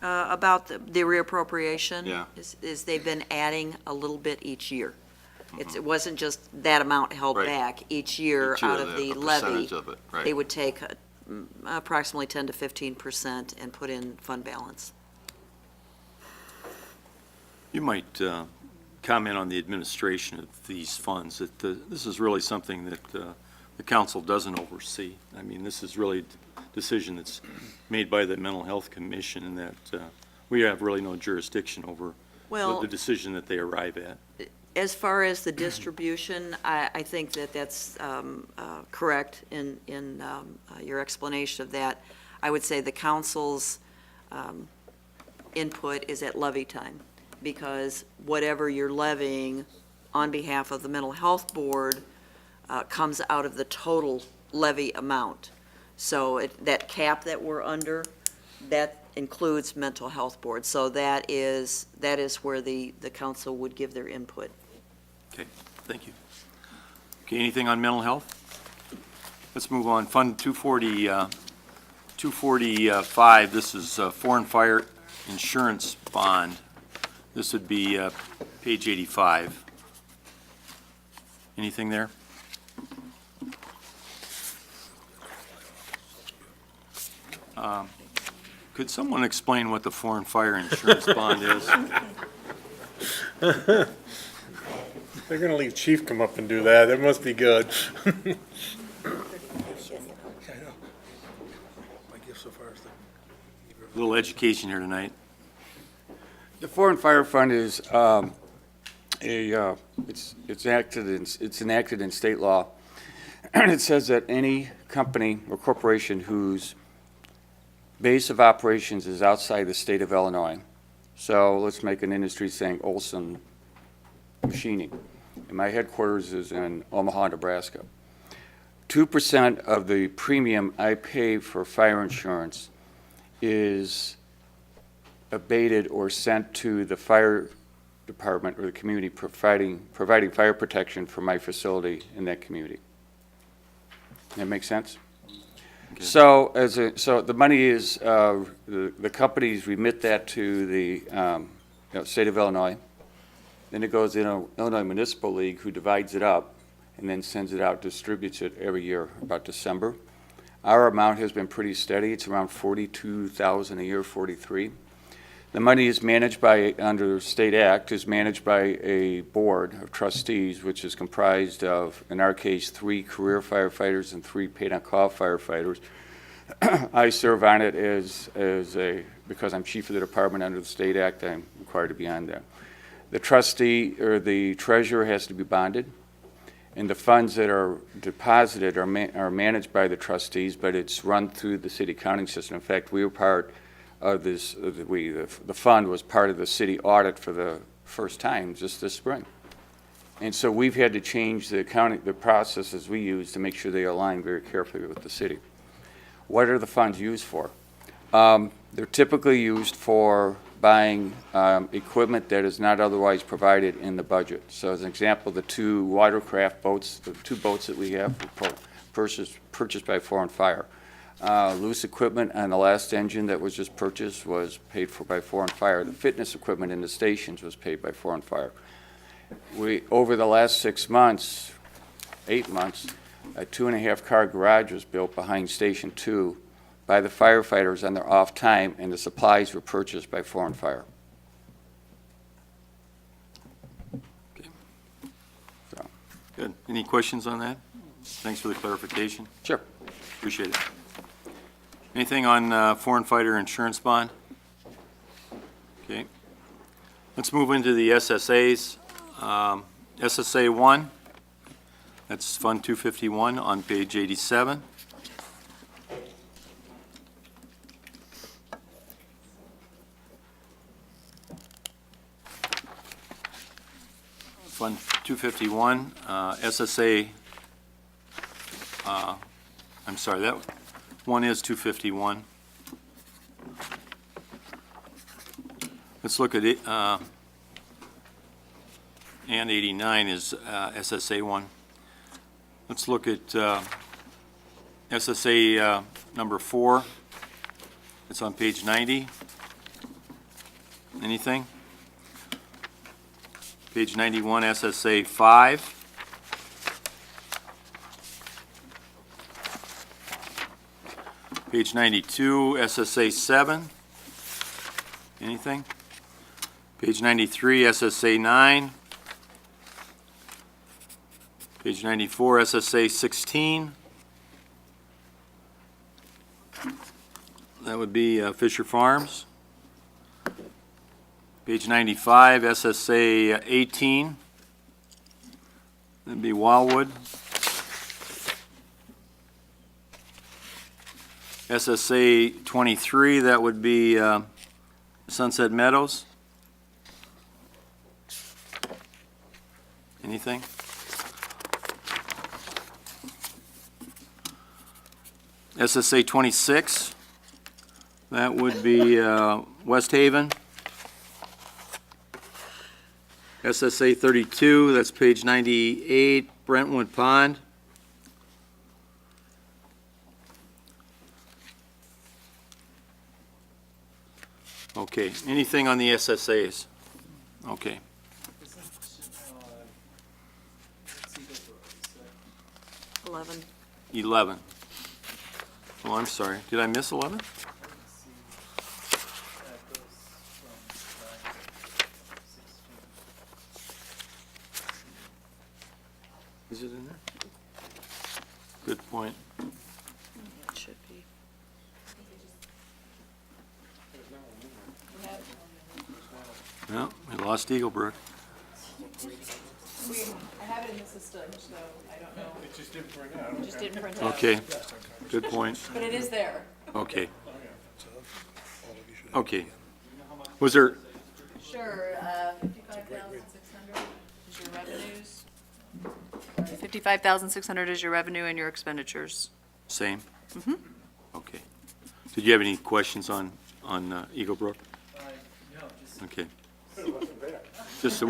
About the reappropriation? Yeah. Is they've been adding a little bit each year. It wasn't just that amount held Right. back. Each year out of the a levy, percentage of it, right. they would take approximately 10 to 15% and put in fund balance. You might comment on the administration of these funds, that this is really something that the council doesn't oversee. I mean, this is really a decision that's made by the Mental Health Commission, and that we have really no jurisdiction over Well, the decision that they arrive at. as far as the distribution, I think that that's correct in your explanation of that. I would say the council's input is at levy time, because whatever you're levying on behalf of the Mental Health Board comes out of the total levy amount. So that cap that we're under, that includes Mental Health Board. So that is where the council would give their input. Okay, thank you. Okay, anything on mental health? Let's move on. Fund 245, this is foreign fire insurance bond. This would be page 85. Anything there? Could someone explain what the foreign fire insurance bond is? They're gonna leave Chief come up and do that. That must be good. Yeah, I know. My gift so far is A little education here tonight. The Foreign Fire Fund is it's enacted in state law. And it says that any company or corporation whose base of operations is outside the state of Illinois. So let's make an industry saying Olson Machining. And my headquarters is in Omaha, Nebraska. 2% of the premium I pay for fire insurance is abated or sent to the fire department or the community providing fire protection for my facility in that community. That make sense? Okay. So so the money is, the companies remit that to the state of Illinois. Then it goes in Illinois Municipal League, who divides it up and then sends it out, distributes it every year about December. Our amount has been pretty steady. It's around 42,000 a year, 43. The money is managed by, under State Act, is managed by a board of trustees, which is comprised of, in our case, 3 career firefighters and 3 paid-on-call firefighters. I serve on it because I'm chief of the department under the State Act, I'm required to be on there. The trustee, or the treasurer, has to be bonded, and the funds that are deposited are managed by the trustees, but it's run through the city accounting system. In fact, we were part of this, the fund was part of the city audit for the first time just this spring. And so we've had to change the processes we use to make sure they align very carefully with the city. What are the funds used for? They're typically used for buying equipment that is not otherwise provided in the budget. So as an example, the two watercraft boats, the two boats that we have were purchased by Foreign Fire. Loose equipment on the last engine that was just purchased was paid for by Foreign Fire. The fitness equipment in the stations was paid by Foreign Fire. Over the last 6 months, 8 months, a 2.5-car garage was built behind Station 2 by the firefighters on their off time, and the supplies were purchased by Foreign Fire. So, Good. Any questions on that? Thanks for the clarification. sure. Appreciate it. Anything on foreign fighter insurance bond? Okay. Let's move into the SSAs. SSA 1, that's Fund 251 on page 87. Fund 251, SSA, I'm sorry, that one is 251. Let's look at it, and 89 is SSA 1. Let's look at SSA number 4. It's on page 90. Anything? Page 91, SSA 5. Page 92, SSA 7. Anything? Page 93, SSA 9. Page 94, SSA 16. That would be Fisher Farms. Page 95, SSA 18. That'd be Wildwood. SSA 23, that would be Sunset Meadows. Anything? SSA 26, that would be West Haven. SSA 32, that's page 98, Brentwood Pond. Okay, anything on the SSAs? Okay. 11. 11. Oh, I'm sorry. Did I miss 11? Is it in there? Good point. It should be. No, we lost Eagle Brook. I have it in the system, so I don't know. It just didn't bring it out. It just didn't print out. Okay, good point. But it is there. Okay. Okay. Was there, Sure, 55,600 is your revenues. 55,600 is your revenue and your expenditures. same? Okay. Did you have any questions on Eagle Brook? No, just. Okay. Just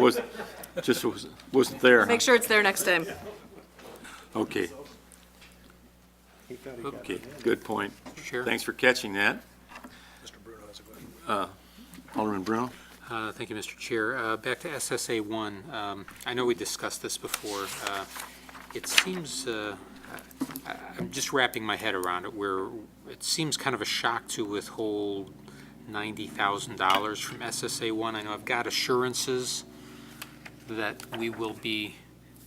wasn't there. Make sure it's there next time. Okay. Okay, good point. Sure. Thanks for catching that. Mr. Bruno has a question. Alderman Bruno? Thank you, Mr. Chair. Back to SSA 1. I know we discussed this before. It seems, I'm just wrapping my head around it, where it seems kind of a shock to withhold $90,000 from SSA 1. I know I've got assurances that we will be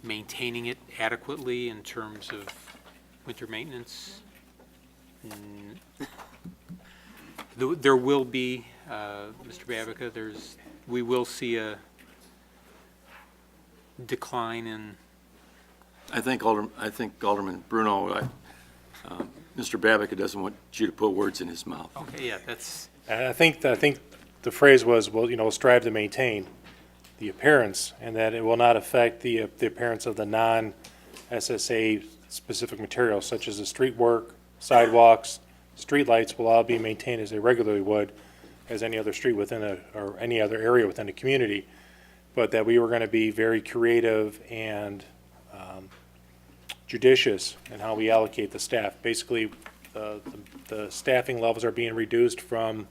maintaining it adequately in terms of winter maintenance. There will be, Mr. Babica, we will see a decline in. I think Alderman Bruno, Mr. Babica doesn't want you to put words in his mouth. Okay, yeah, that's. I think the phrase was, well, strive to maintain the appearance, and that it will not affect the appearance of the non-SSA specific materials, such as the street work, sidewalks, streetlights will all be maintained as they regularly would, as any other street or any other area within the community, but that we were going to be very creative and judicious in how we allocate the staff. Basically, the staffing levels are being reduced from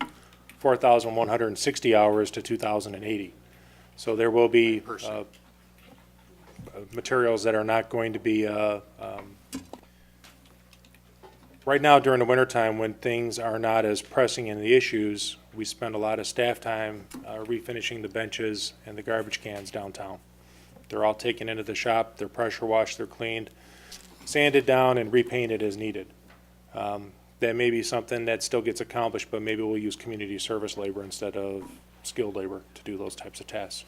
4,160 hours to 2,080. So there will be materials that are not going to be, right now during the wintertime when things are not as pressing in the issues, we spend a lot of staff time refinishing the benches and the garbage cans downtown. They're all taken into the shop, they're pressure washed, they're cleaned, sanded down and repainted as needed. That may be something that still gets accomplished, but maybe we'll use community service labor instead of skilled labor to do those types of tasks.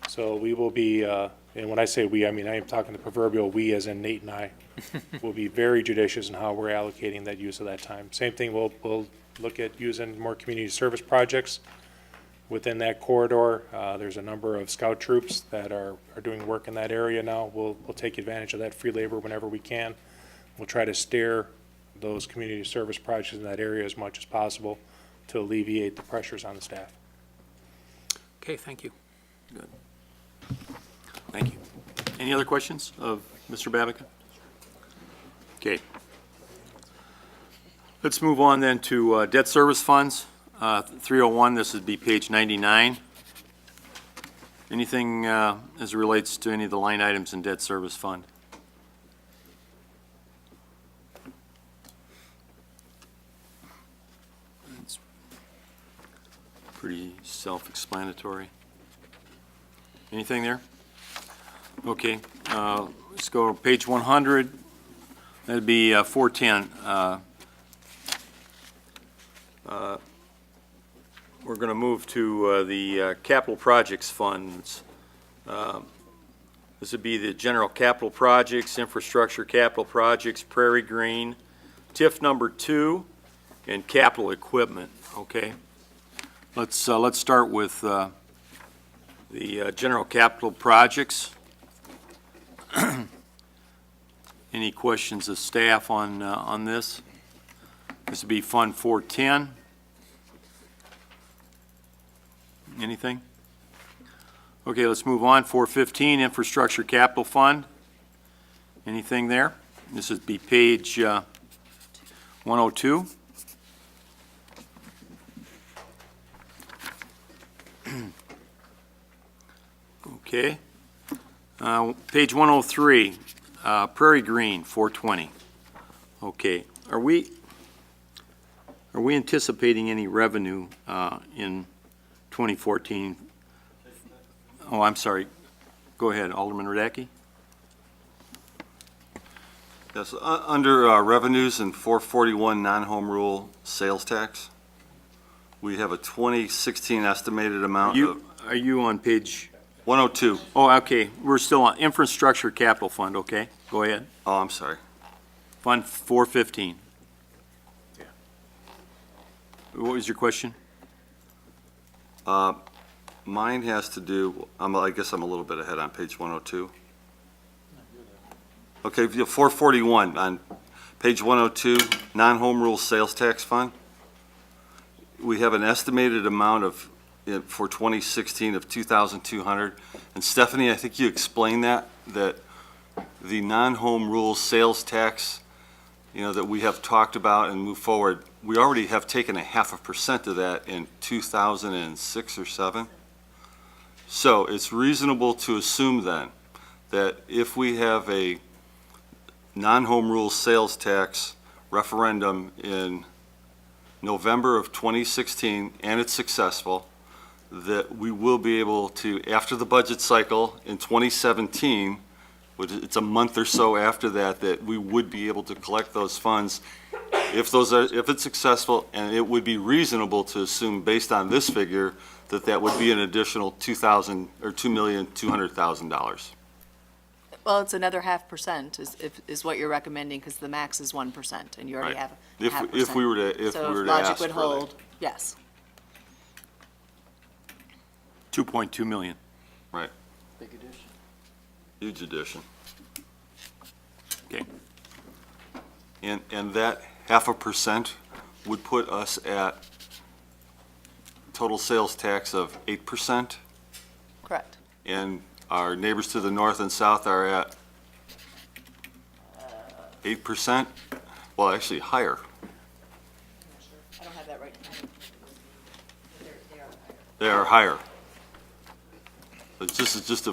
So we will be, and when I say we, I mean I am talking the proverbial we as in Nate and I, will be very judicious in how we're allocating that use of that time. Same thing, we'll look at using more community service projects within that corridor. There's a number of scout troops that are doing work in that area now. We'll take advantage of that free labor whenever we can. We'll try to steer those community service projects in that area as much as possible to alleviate the pressures on the staff. Okay, thank you. Good. Thank you. Any other questions of Mr. Babica? Okay. Let's move on then to debt service funds. 301, this would be page 99. Anything as it relates to any of the line items in debt service fund? It's pretty self-explanatory. Anything there? Okay, let's go to page 100. That'd be 410. We're going to move to the capital projects funds. This would be the general capital projects, infrastructure capital projects, Prairie Green, TIF number 2, and capital equipment. Okay, let's start with the general capital projects. Any questions of staff on this? This would be Fund 410. Anything? Okay, let's move on. 415, Infrastructure Capital Fund. Anything there? This would be page 102. Okay. Page 103, Prairie Green, 420. Okay. Are we anticipating any revenue in 2014? Oh, I'm sorry. Go ahead, Alderman Radke. Yes, under revenues and 441 non-home rule sales tax, we have a 2016 estimated amount of Are you on page? 102. Oh, okay. We're still on Infrastructure Capital Fund, okay? Go ahead. Oh, I'm sorry. Fund 415. Yeah. What was your question? Mine has to do, I guess I'm a little bit ahead on page 102. Okay, 441 on page 102, non-home rule sales tax fund. We have an estimated amount of, for 2016 of 2,200. And Stephanie, I think you explained that the non-home rule sales tax, that we have talked about and moved forward, we already have taken 0.5% of that in 2006 or 7. So it's reasonable to assume then that if we have a non-home rule sales tax referendum in November of 2016 and it's successful, that we will be able to, after the budget cycle in 2017, which it's a month or so after that, that we would be able to collect those funds if it's successful, and it would be reasonable to assume based on this figure that would be an additional $2,200,000. Well, it's another 0.5% is what you're recommending, because the max is 1%, and you already Right. have 0.5%. If we were to ask So for if logic that. would hold, yes. 2.2 million. Right. Huge addition. Okay. And that 0.5% would put us at total sales tax of 8%, Correct. and our neighbors to the north and south are at 8%? Well, actually, higher. I don't have that right. They are higher. But this is just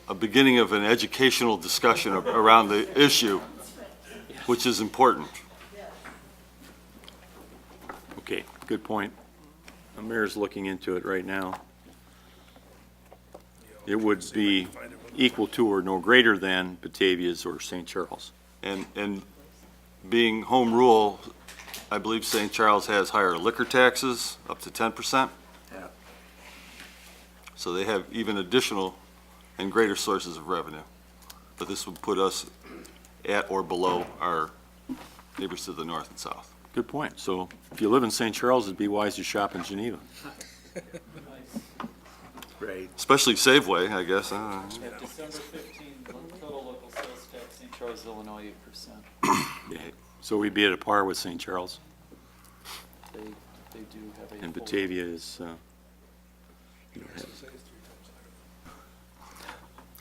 a beginning of an educational discussion around the issue, which is important. Okay, good point. The mayor's looking into it right now. It would be equal to or no greater than Batavia's or St. Charles. And being home rule, I believe St. Charles has higher liquor taxes, up to 10%. Yeah. So they have even additional and greater sources of revenue. But this would put us at or below our neighbors to the north and south. Good point. So if you live in St. Charles, it'd be wise to shop in Geneva. Right. Especially Safeway, I guess. December 15, total local sales tax, St. Charles, Illinois, 8%. Yeah. So we'd be at a par with St. Charles. They do have a. And full- Batavia is,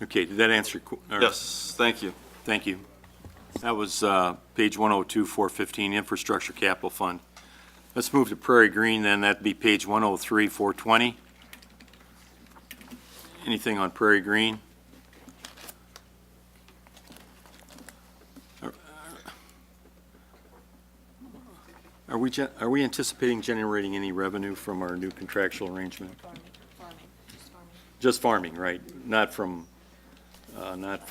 okay, did that answer? Yes, thank you. Thank you. That was page 102, 415, Infrastructure Capital Fund. Let's move to Prairie Green, then. That'd be page 103, 420. Anything on Prairie Green? Are we anticipating generating any revenue from our new contractual arrangement? Just farming, right? Not from Not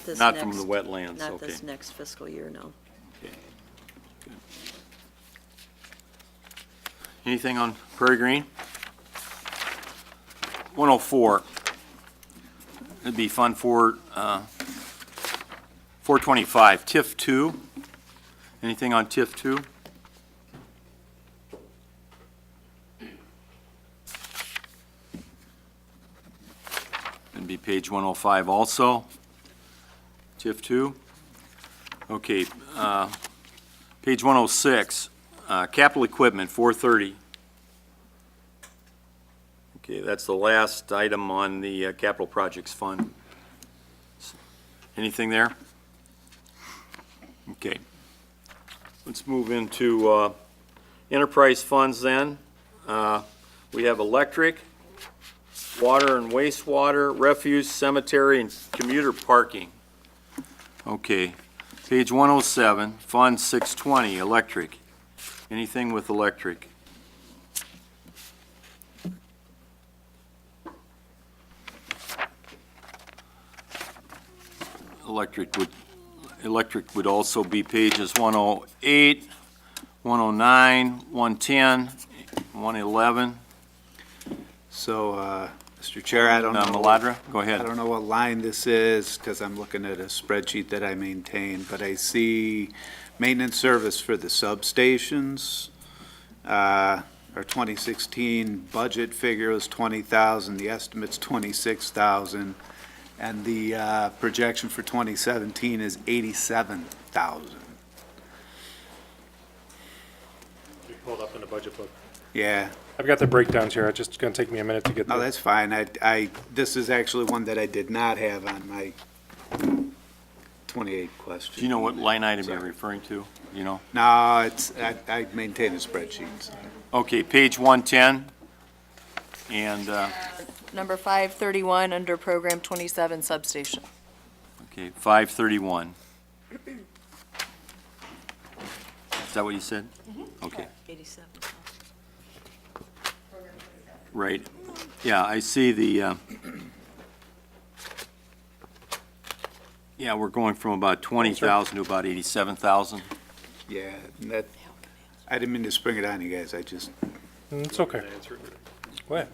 this not from next- the wetlands, Not okay. this next fiscal year, no. Okay, good. Anything on Prairie Green? 104. It'd be Fund 425, TIF 2. Anything on TIF 2? It'd be page 105 also. TIF 2. Okay, page 106, capital equipment, 430. Okay, that's the last item on the capital projects fund. Anything there? Okay. Let's move into enterprise funds then. We have electric, water and wastewater, refuse, cemetery, and commuter parking. Okay, page 107, Fund 620, electric. Anything with electric? Electric would also be pages 108, 109, 110, 111. So, Mr. Chair, I don't know. Maladra, go ahead. I don't know what line this is, because I'm looking at a spreadsheet that I maintain, but I see maintenance service for the substations. Our 2016 budget figure was 20,000, the estimate's 26,000, and the projection for 2017 is 87,000. We pulled up in the budget book. Yeah. I've got the breakdowns here. It's just going to take me a minute to get No, there. that's fine. This is actually one that I did not have on my 28 question. Do you know what line item you're referring to? You know? No, I maintain a spreadsheet. So. Okay, page 110, and, Number 531, under Program 27, Substation. okay, 531. Is that what you said? Okay, 87. right. Yeah, I see the, yeah, we're going from about 20,000 to about 87,000. Yeah, that, I didn't mean to spring it on you guys. I just, It's okay. Go ahead.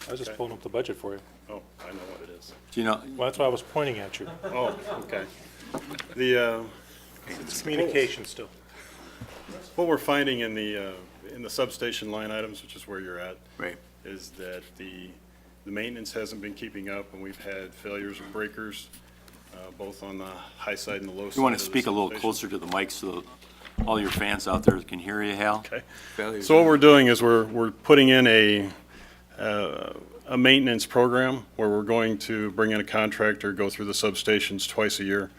I was just pulling up the budget for you. Oh, I know what it is. Do you know, Well, that's why I was pointing at you. Oh, okay. The, It's communication still. what we're finding in the substation line items, which is where you're at, right. is that the maintenance hasn't been keeping up, and we've had failures of breakers, both on the high side and the low side. you want of to the speak a little substation. closer to the mic so all your fans out there can hear you, Hal. Okay. So what we're doing is we're putting in a maintenance program where we're going to bring in a contractor, go through the substations twice a year,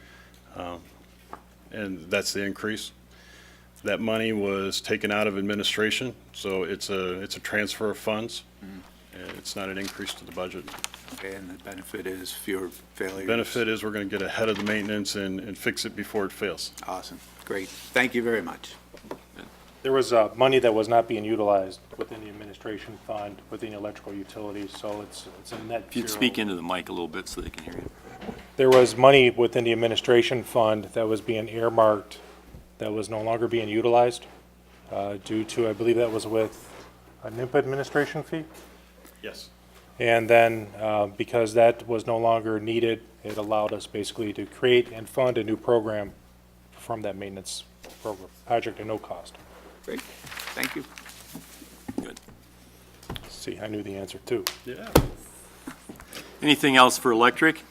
and that's the increase. That money was taken out of administration, so it's a transfer of funds. And it's not an increase to the budget. Okay, and the benefit is fewer failures. Benefit is we're going to get ahead of the maintenance and fix it before it fails. Awesome, great. Thank you very much. There was money that was not being utilized within the administration fund, within the electrical utilities, so it's a net If you'd zero. speak into the mic a little bit so they can hear you. There was money within the administration fund that was being earmarked that was no longer being utilized due to, I believe that was with a NIMPA administration fee. Yes. And then because that was no longer needed, it allowed us basically to create and fund a new program from that maintenance program, project at no cost. Great, thank you. Good. See, I knew the answer too. Yeah. Anything else for electric?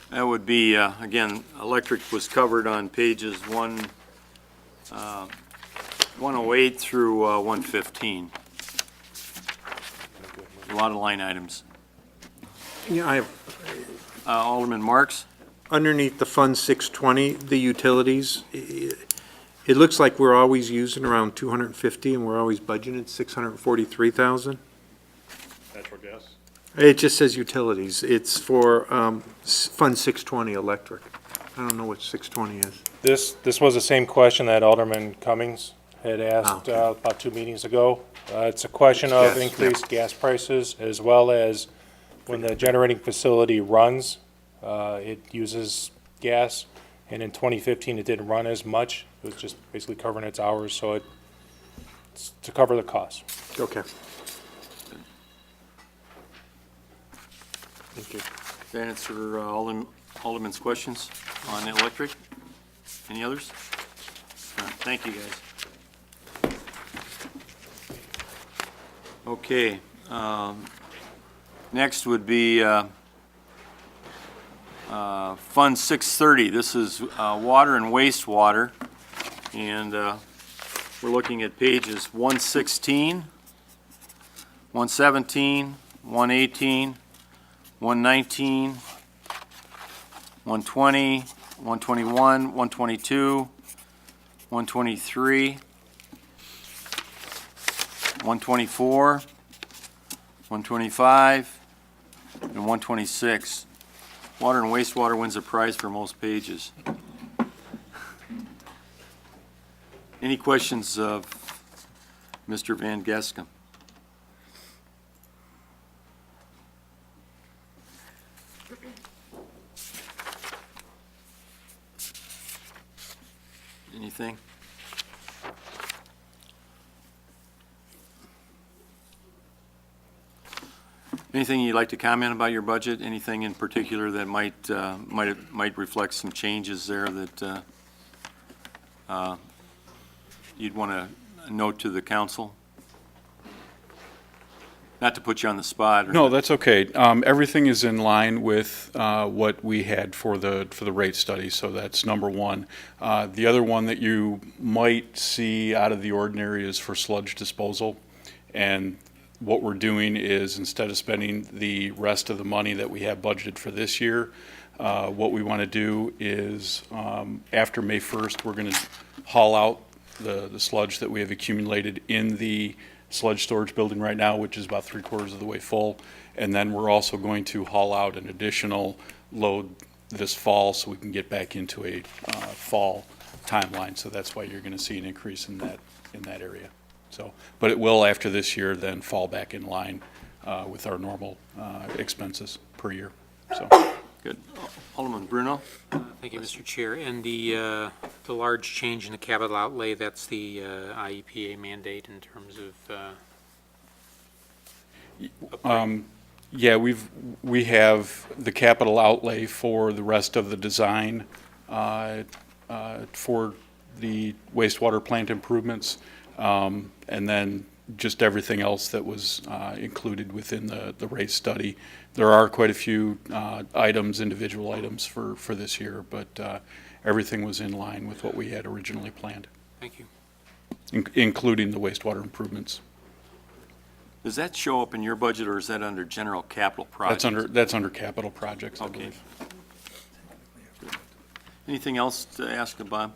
That would be, again, electric was covered on pages 108 through 115. A lot of line items. Yeah, I have, Alderman Marks? underneath the Fund 620, the utilities, it looks like we're always using around 250 and we're always budgeted 643,000. Natural gas. It just says utilities. It's for Fund 620 electric. I don't know what 620 is. This was the same question that Alderman Cummings had asked okay. about 2 meetings ago. It's a question of Gas, yeah. increased gas prices as well as when the generating facility runs, it uses gas. And in 2015, it didn't run as much. It was just basically covering its hours, so it's to cover the cost. Okay. Thank you. Does that answer Alderman's questions on electric? Any others? All right, thank you, guys. Okay. Next would be Fund 630. This is water and wastewater. And we're looking at pages 116, 117, 118, 119, 120, 121, 122, 123, 124, 125, and 126. Water and wastewater wins a prize for most pages. Any questions of Mr. Van Gescam? Anything? Anything you'd like to comment about your budget? Anything in particular that might reflect some changes there that you'd want to note to the council? Not to put you on the spot. No, that's okay. Everything is in line with what we had for the rate study, so that's number one. The other one that you might see out of the ordinary is for sludge disposal. And what we're doing is, instead of spending the rest of the money that we have budgeted for this year, what we want to do is, after May 1st, we're going to haul out the sludge that we have accumulated in the sludge storage building right now, which is about 3/4 of the way full. And then we're also going to haul out an additional load this fall so we can get back into a fall timeline. So that's why you're going to see an increase in that area. So, but it will, after this year, then fall back in line with our normal expenses per year. So. Good. Alderman Bruno? Thank you, Mr. Chair. And the large change in the capital outlay, that's the IEPA mandate in terms of Yeah, we have the capital outlay for the rest of the design for the wastewater plant improvements, and then just everything else that was included within the rate study. There are quite a few individual items for this year, but everything was in line with what we had originally planned. Thank you. including the wastewater improvements. Does that show up in your budget, or is that under general capital projects? That's under capital projects, I Okay. believe. Anything else to ask of Bob?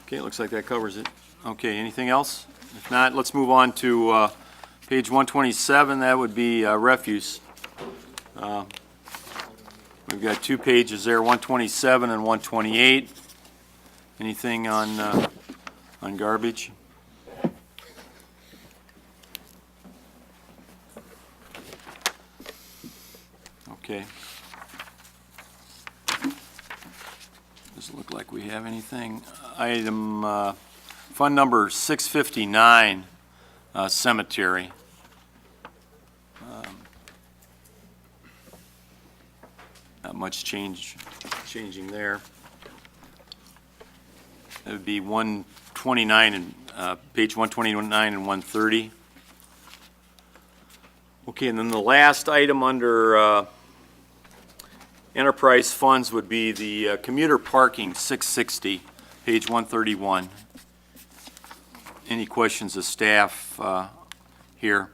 Okay, it looks like that covers it. Okay, anything else? If not, let's move on to page 127. That would be refuse. We've got 2 pages there, 127 and 128. Anything on garbage? Okay. Doesn't look like we have anything. Item, fund number 659, cemetery. Not much changing there. That would be 129 and, page 129 and 130. Okay, and then the last item under enterprise funds would be the commuter parking, 660, page 131. Any questions of staff here?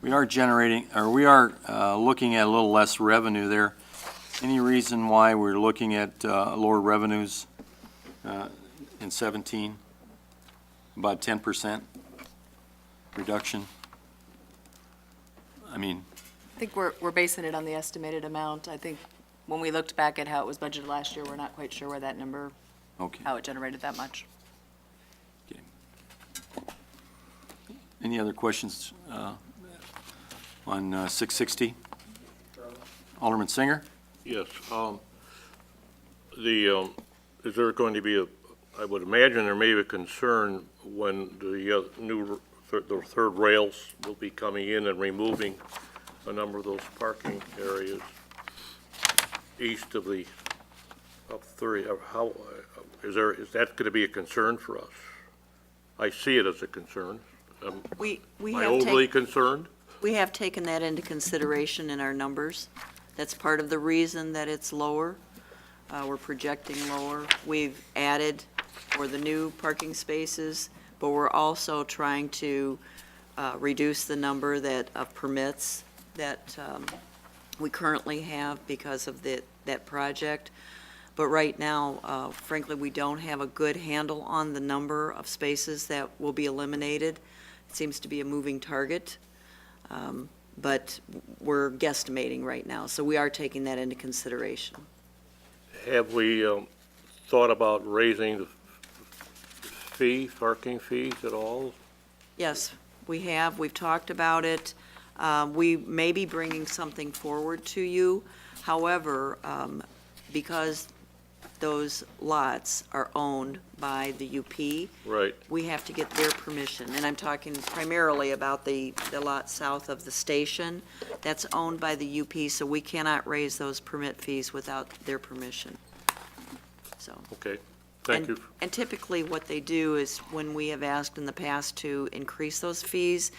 We are generating, or we are looking at a little less revenue there. Any reason why we're looking at lower revenues in 17? About 10% reduction? I mean, I think we're basing it on the estimated amount. I think when we looked back at how it was budgeted last year, we're not quite sure where that number, okay. how it generated that much. Okay. Any other questions on 660? Alderman Singer? Yes. Is there going to be I would imagine there may be a concern when the the third rails will be coming in and removing a number of those parking areas east of the up 30. How is that going to be a concern for us? I see it as a concern. We Am I have overly concerned? We have taken that into consideration in our numbers. That's part of the reason that it's lower. We're projecting lower. We've added for the new parking spaces, but we're also trying to reduce the number of permits that we currently have because of that project. But right now, frankly, we don't have a good handle on the number of spaces that will be eliminated. It seems to be a moving target. But we're guesstimating right now, so we are taking that into consideration. Have we thought about raising the parking fees at all? Yes, we have. We've talked about it. We may be bringing something forward to you. However, because those lots are owned by the UP, Right. we have to get their permission. And I'm talking primarily about the lot south of the station. That's owned by the UP, so we cannot raise those permit fees without their permission. So. Okay. Thank you. And typically what they do is when we have asked in the past to increase those fees,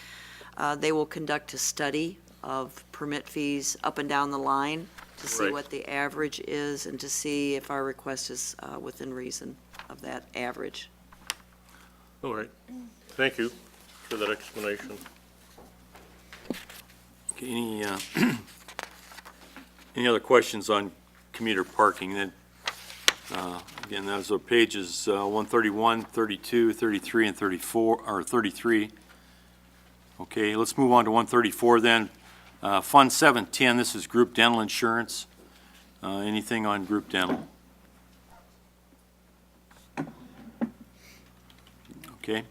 they will conduct a study of permit fees up and down the line to see Right. what the average is and to see if our request is within reason of that average. All right. Thank you for that explanation. Okay, any other questions on commuter parking? Then, again, those are pages 131, 32, 33, and 34, or 33. Okay, let's move on to 134 then. Fund 710, this is group dental insurance. Anything on group dental? Okay.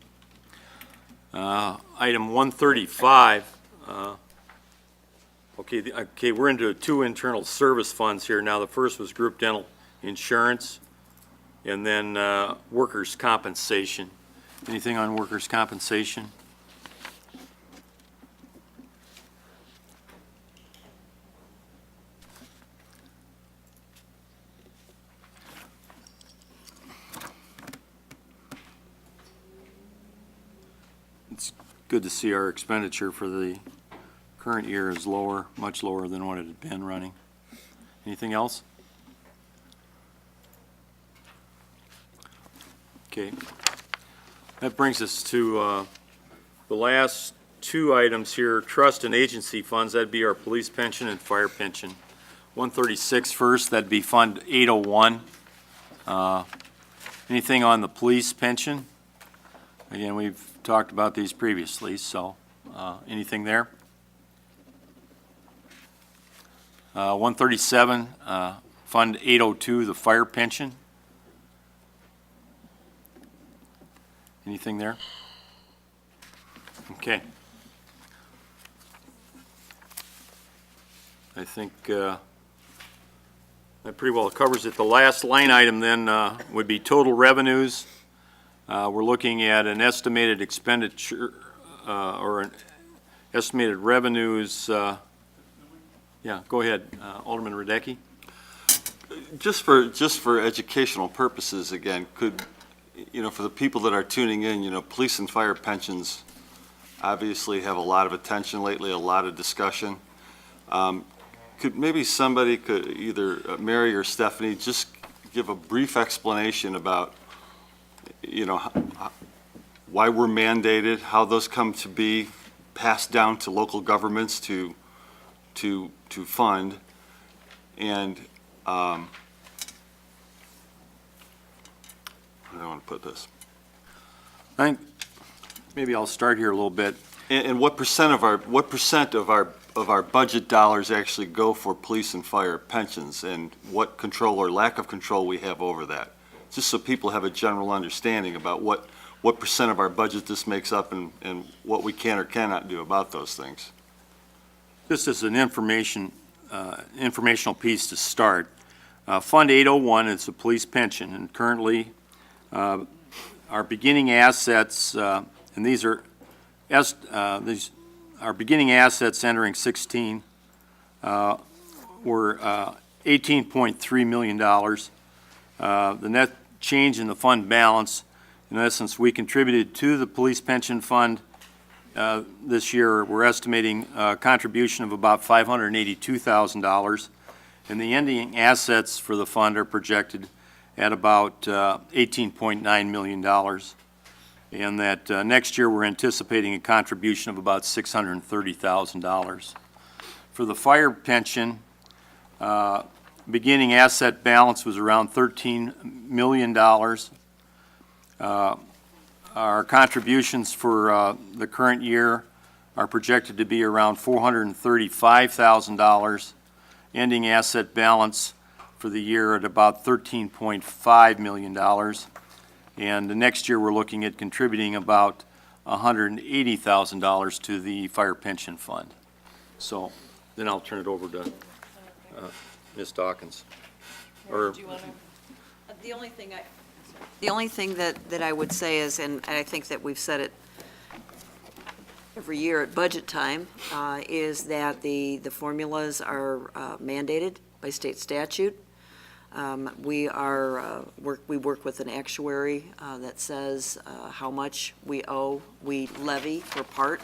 Item 135. Okay, we're into 2 internal service funds here. Now, the first was group dental insurance, and then workers' compensation. Anything on workers' compensation? good to see our expenditure for the current year is lower, much lower than what it had been running. Anything else? Okay. That brings us to the last two items here, trust and agency funds. That'd be our police pension and fire pension. 136 first, that'd be Fund 801. Anything on the police pension? Again, we've talked about these previously, so anything there? 137, Fund 802, the fire pension. Anything there? Okay. I think that pretty well covers it. The last line item then would be total revenues. We're looking at an estimated expenditure or an estimated revenues. Yeah, go ahead, Alderman Radecki. Just for educational purposes, again, could, for the people that are tuning in, police and fire pensions obviously have a lot of attention lately, a lot of discussion. Could maybe somebody could, either Mary or Stephanie, just give a brief explanation about, why we're mandated, how those come to be passed down to local governments to fund, and how do I want to put this? I think maybe I'll start here a little bit. And what percent of our budget dollars actually go for police and fire pensions, and what control or lack of control we have over that? Just so people have a general understanding about what percent of our budget this makes up and what we can or cannot do about those things. Just as an informational piece to start, Fund 801 is a police pension, and currently our beginning assets, and these are our beginning assets entering 16 were $18.3 million. The net change in the fund balance, in essence, we contributed to the police pension fund this year. We're estimating a contribution of about $582,000, and the ending assets for the fund are projected at about $18.9 million. And that next year we're anticipating a contribution of about $630,000. For the fire pension, beginning asset balance was around $13 million. Our contributions for the current year are projected to be around $435,000. Ending asset balance for the year at about $13.5 million. And the next year, we're looking at contributing about $180,000 to the fire pension fund. So then I'll turn it over to Ms. Dawkins. Or The only thing that I would say is, and I think that we've said it every year at budget time, is that the formulas are mandated by state statute. We work with an actuary that says how much we owe. We levy for part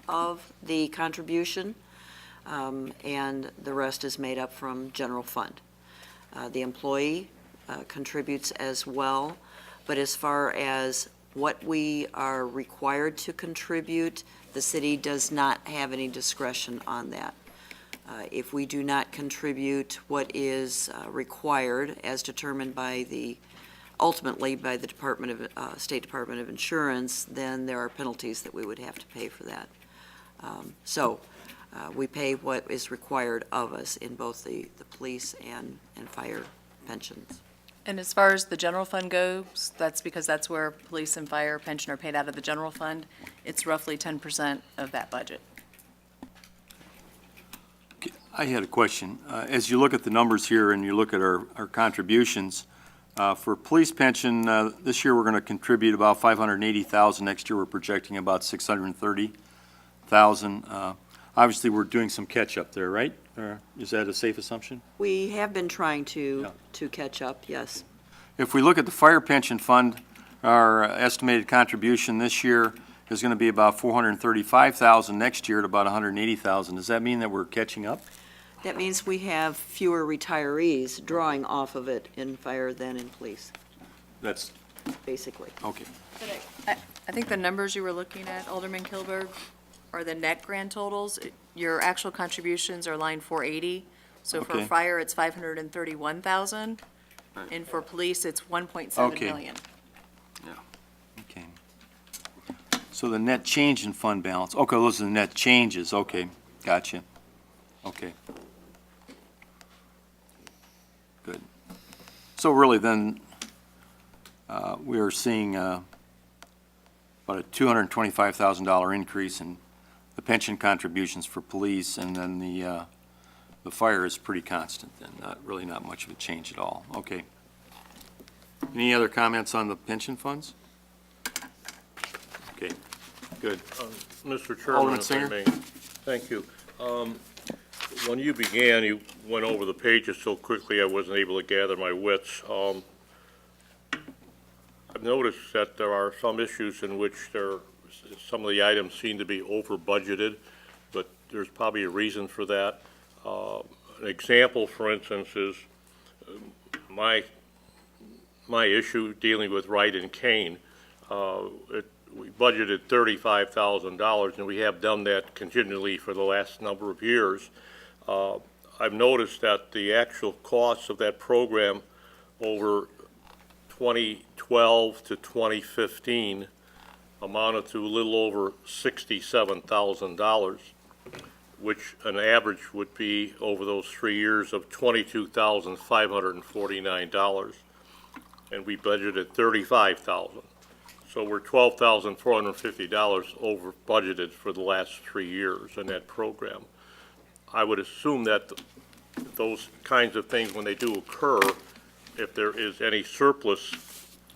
of the contribution, and the rest is made up from general fund. The employee contributes as well, but as far as what we are required to contribute, the city does not have any discretion on that. If we do not contribute what is required as determined ultimately by the State Department of Insurance, then there are penalties that we would have to pay for that. So we pay what is required of us in both the police and fire pensions. And as far as the general fund goes, that's because that's where police and fire pension are paid out of the general fund. It's roughly 10% of that budget. I had a question. As you look at the numbers here and you look at our contributions, for police pension, this year we're going to contribute about $580,000. Next year we're projecting about $630,000. Obviously, we're doing some catch-up there, right? Or is that a safe assumption? We have been trying to catch up, yes. If we look at the fire pension fund, our estimated contribution this year is going to be about 435,000 next year at about 180,000. Does that mean that we're catching up? That means we have fewer retirees drawing off of it in fire than in police, That's, basically. okay. I think the numbers you were looking at, Alderman Kilberg, are the net grand totals. Your actual contributions are line 480. So for Okay. fire, it's 531,000, and for police, it's 1.7 Okay. million. Okay. So the net change in fund balance, okay, those are the net changes, okay, gotcha. Okay. Good. So really then, we are seeing about a $225,000 increase in the pension contributions for police, and then the fire is pretty constant then, not much of a change at all, okay. Any other comments on the pension funds? Okay, good. Mr. Chairman, Alderman if I Singer? may. Thank you. When you began, you went over the pages so quickly I wasn't able to gather my wits. I've noticed that there are some issues in which some of the items seem to be over budgeted, but there's probably a reason for that. An example, for instance, is my issue dealing with Wright and Kane. We budgeted $35,000, and we have done that continually for the last number of years. I've noticed that the actual costs of that program over 2012 to 2015 amounted to a little over $67,000, which an average would be over those 3 years of $22,549, and we budgeted $35,000. So we're $12,450 over budgeted for the last 3 years in that program. I would assume that those kinds of things, when they do occur, if there is any surplus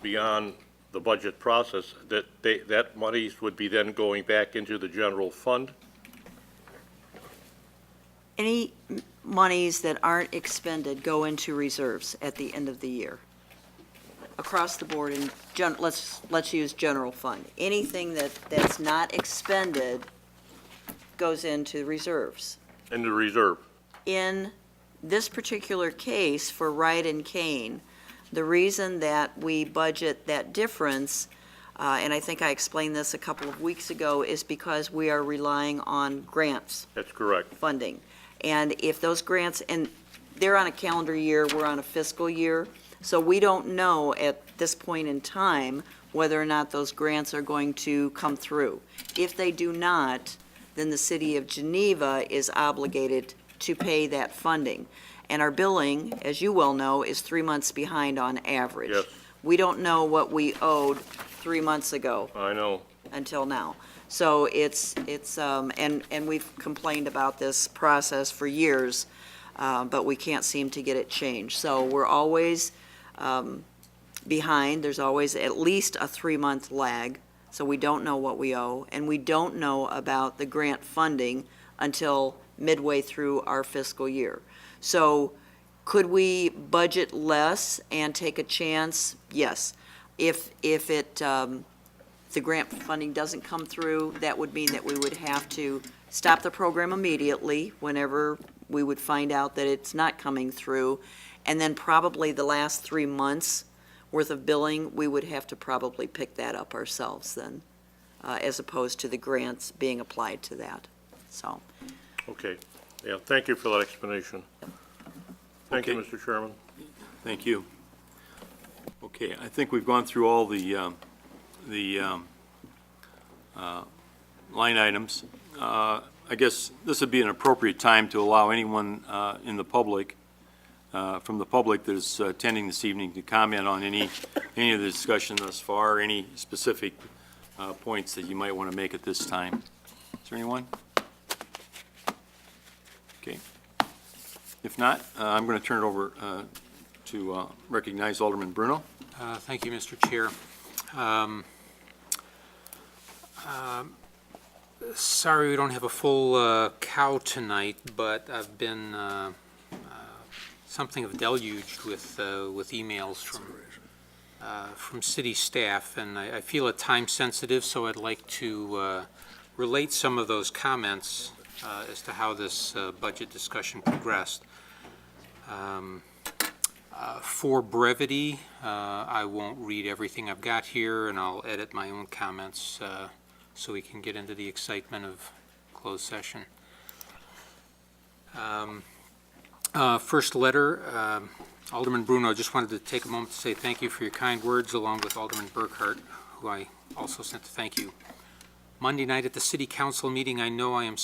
beyond the budget process, that monies would be then going back into the general fund? Any monies that aren't expended go into reserves at the end of the year. Across the board, and let's use general fund. Anything that's not expended goes into reserves. In the reserve? In this particular case for Wright and Kane, the reason that we budget that difference, and I think I explained this a couple of weeks ago, is because we are relying on grants. That's correct. Funding. And if those grants, and they're on a calendar year, we're on a fiscal year, so we don't know at this point in time whether or not those grants are going to come through. If they do not, then the city of Geneva is obligated to pay that funding. And our billing, as you well know, is 3 months behind on average. Yes. We don't know what we owed 3 months ago I know. until now. So and we've complained about this process for years, but we can't seem to get it changed. So we're always behind. There's always at least a 3-month lag, so we don't know what we owe, and we don't know about the grant funding until midway through our fiscal year. So could we budget less and take a chance? Yes. If the grant funding doesn't come through, that would mean that we would have to stop the program immediately whenever we would find out that it's not coming through. And then probably the last 3 months worth of billing, we would have to probably pick that up ourselves then, as opposed to the grants being applied to that. So, Okay. Yeah, thank you for that explanation. Thank you, Okay. Mr. Chairman. Thank you. Okay, I think we've gone through all the line items. I guess this would be an appropriate time to allow anyone in the public, from the public that is attending this evening, to comment on any of the discussion thus far, any specific points that you might want to make at this time. Is there anyone? Okay. If not, I'm going to turn it over to recognize Alderman Bruno. Thank you, Mr. Chair. Sorry we don't have a full cow tonight, but I've been something of deluged with emails from city staff, and I feel it time sensitive, so I'd like to relate some of those comments as to how this budget discussion progressed. For brevity, I won't read everything I've got here, and I'll edit my own comments so we can get into the excitement of closed session. First letter, Alderman Bruno, just wanted to take a moment to say thank you for your kind words, along with Alderman Burkhart, who I also sent to thank you. Monday night at the city council meeting, I know I am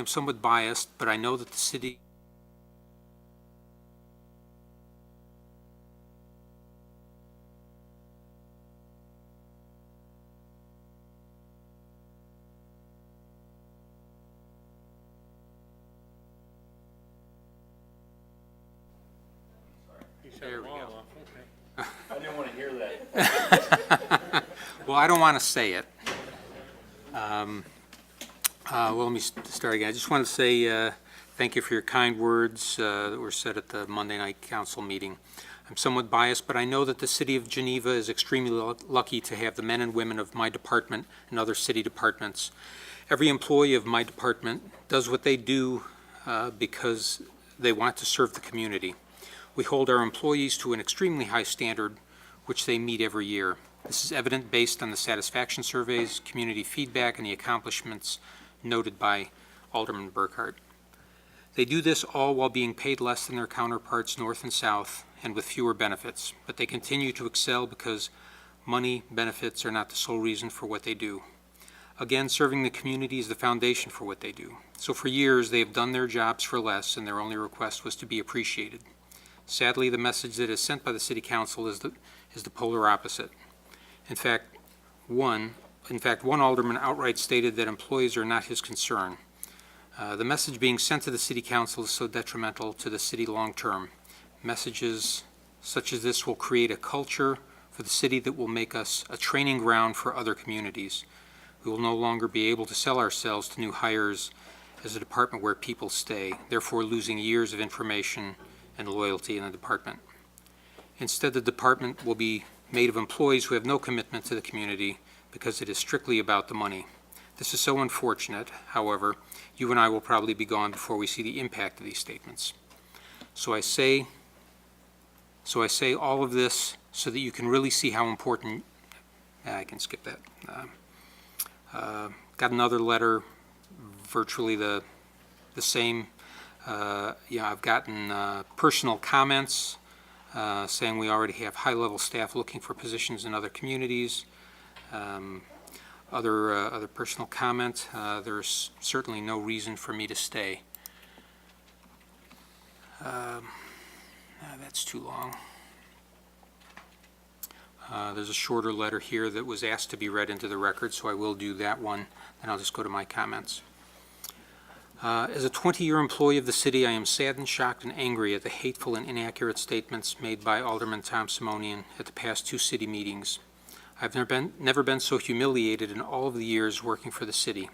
somewhat biased, but I know that the city There we go. I didn't want to hear that. Well, I don't want to say it. Well, let me start again. I just want to say thank you for your kind words that were said at the Monday night council meeting. I'm somewhat biased, but I know that the city of Geneva is extremely lucky to have the men and women of my department and other city departments. Every employee of my department does what they do because they want to serve the community. We hold our employees to an extremely high standard, which they meet every year. This is evident based on the satisfaction surveys, community feedback, and the accomplishments noted by Alderman Burkhart. They do this all while being paid less than their counterparts north and south and with fewer benefits, but they continue to excel because money, benefits are not the sole reason for what they do. Again, serving the community is the foundation for what they do. So for years, they have done their jobs for less, and their only request was to be appreciated. Sadly, the message that is sent by the City Council is the polar opposite. In fact, one alderman outright stated that employees are not his concern. The message being sent to the City Council is so detrimental to the city long-term. Messages such as this will create a culture for the city that will make us a training ground for other communities. We will no longer be able to sell ourselves to new hires as a department where people stay, therefore losing years of information and loyalty in the department. Instead, the department will be made of employees who have no commitment to the community because it is strictly about the money. This is so unfortunate. However, you and I will probably be gone before we see the impact of these statements. So I say all of this so that you can really see how important, I can skip that. Got another letter, virtually the same. I've gotten personal comments saying we already have high-level staff looking for positions in other communities. Other personal comment, there's certainly no reason for me to stay. That's too long. There's a shorter letter here that was asked to be read into the record, so I will do that one, then I'll just go to my comments. As a 20-year employee of the city, I am saddened, shocked, and angry at the hateful and inaccurate statements made by Alderman Tom Simonian at the past two city meetings. I've never been so humiliated in all of the years working for the city.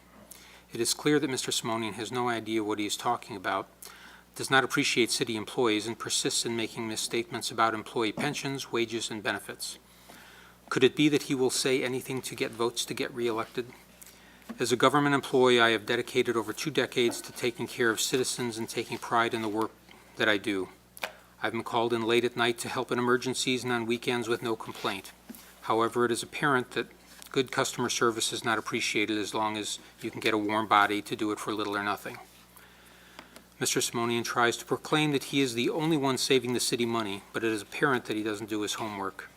It is clear that Mr. Simonian has no idea what he is talking about, does not appreciate city employees, and persists in making misstatements about employee pensions, wages, and benefits. Could it be that he will say anything to get votes to get reelected? As a government employee, I have dedicated over 2 decades to taking care of citizens and taking pride in the work that I do. I've been called in late at night to help in emergencies and on weekends with no complaint. However, it is apparent that good customer service is not appreciated as long as you can get a warm body to do it for little or nothing. Mr. Simonian tries to proclaim that he is the only one saving the city money, but it is apparent that he doesn't do his homework.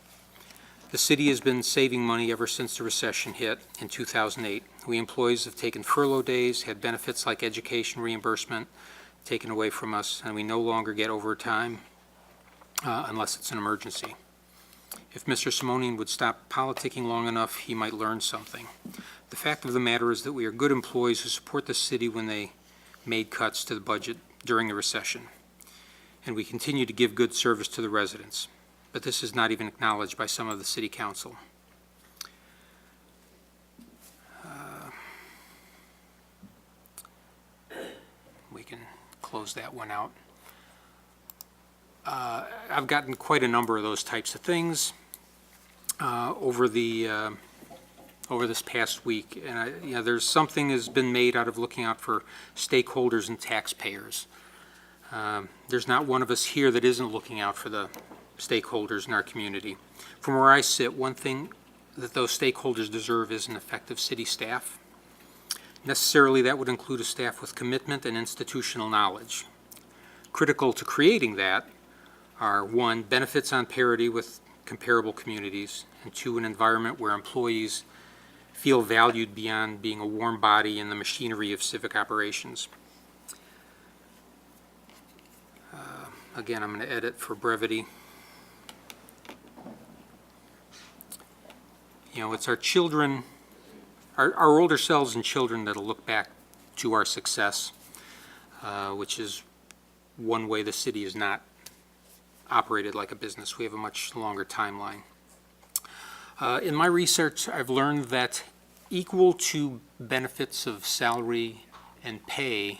The city has been saving money ever since the recession hit in 2008. We employees have taken furlough days, had benefits like education reimbursement taken away from us, and we no longer get overtime unless it's an emergency. If Mr. Simonian would stop politicking long enough, he might learn something. The fact of the matter is that we are good employees who support the city when they made cuts to the budget during the recession, and we continue to give good service to the residents. But this is not even acknowledged by some of the city council. We can close that one out. I've gotten quite a number of those types of things over this past week. And there's something has been made out of looking out for stakeholders and taxpayers. There's not one of us here that isn't looking out for the stakeholders in our community. From where I sit, one thing that those stakeholders deserve is an effective city staff. Necessarily, that would include a staff with commitment and institutional knowledge. Critical to creating that are, one, benefits on parity with comparable communities, and two, an environment where employees feel valued beyond being a warm body in the machinery of civic operations. Again, I'm going to edit for brevity. It's our children, our older selves and children that'll look back to our success, which is one way the city is not operated like a business. We have a much longer timeline. In my research, I've learned that equal to benefits of salary and pay,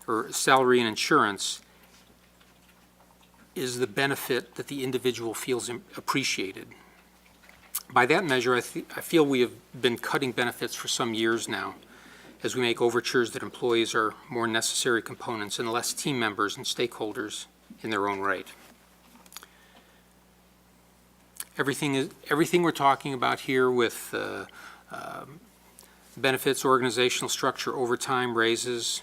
or salary and insurance, is the benefit that the individual feels appreciated. By that measure, I feel we have been cutting benefits for some years now, as we make overtures that employees are more necessary components and less team members and stakeholders in their own right. Everything we're talking about here with benefits, organizational structure, overtime, raises,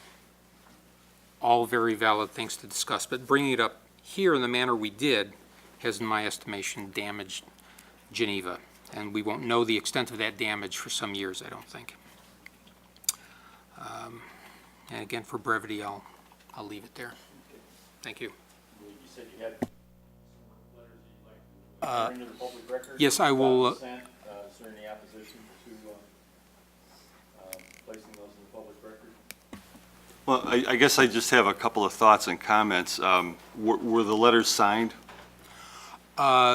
all very valid things to discuss, but bringing it up here in the manner we did has, in my estimation, damaged Geneva, and we won't know the extent of that damage for some years, I don't think. And again, for brevity, I'll leave it there. Thank you. You said you had some letters that you'd like to bring to the public record? Yes, I will. Is there any opposition to placing those in the public record? Well, I guess I just have a couple of thoughts and comments. Were the letters signed?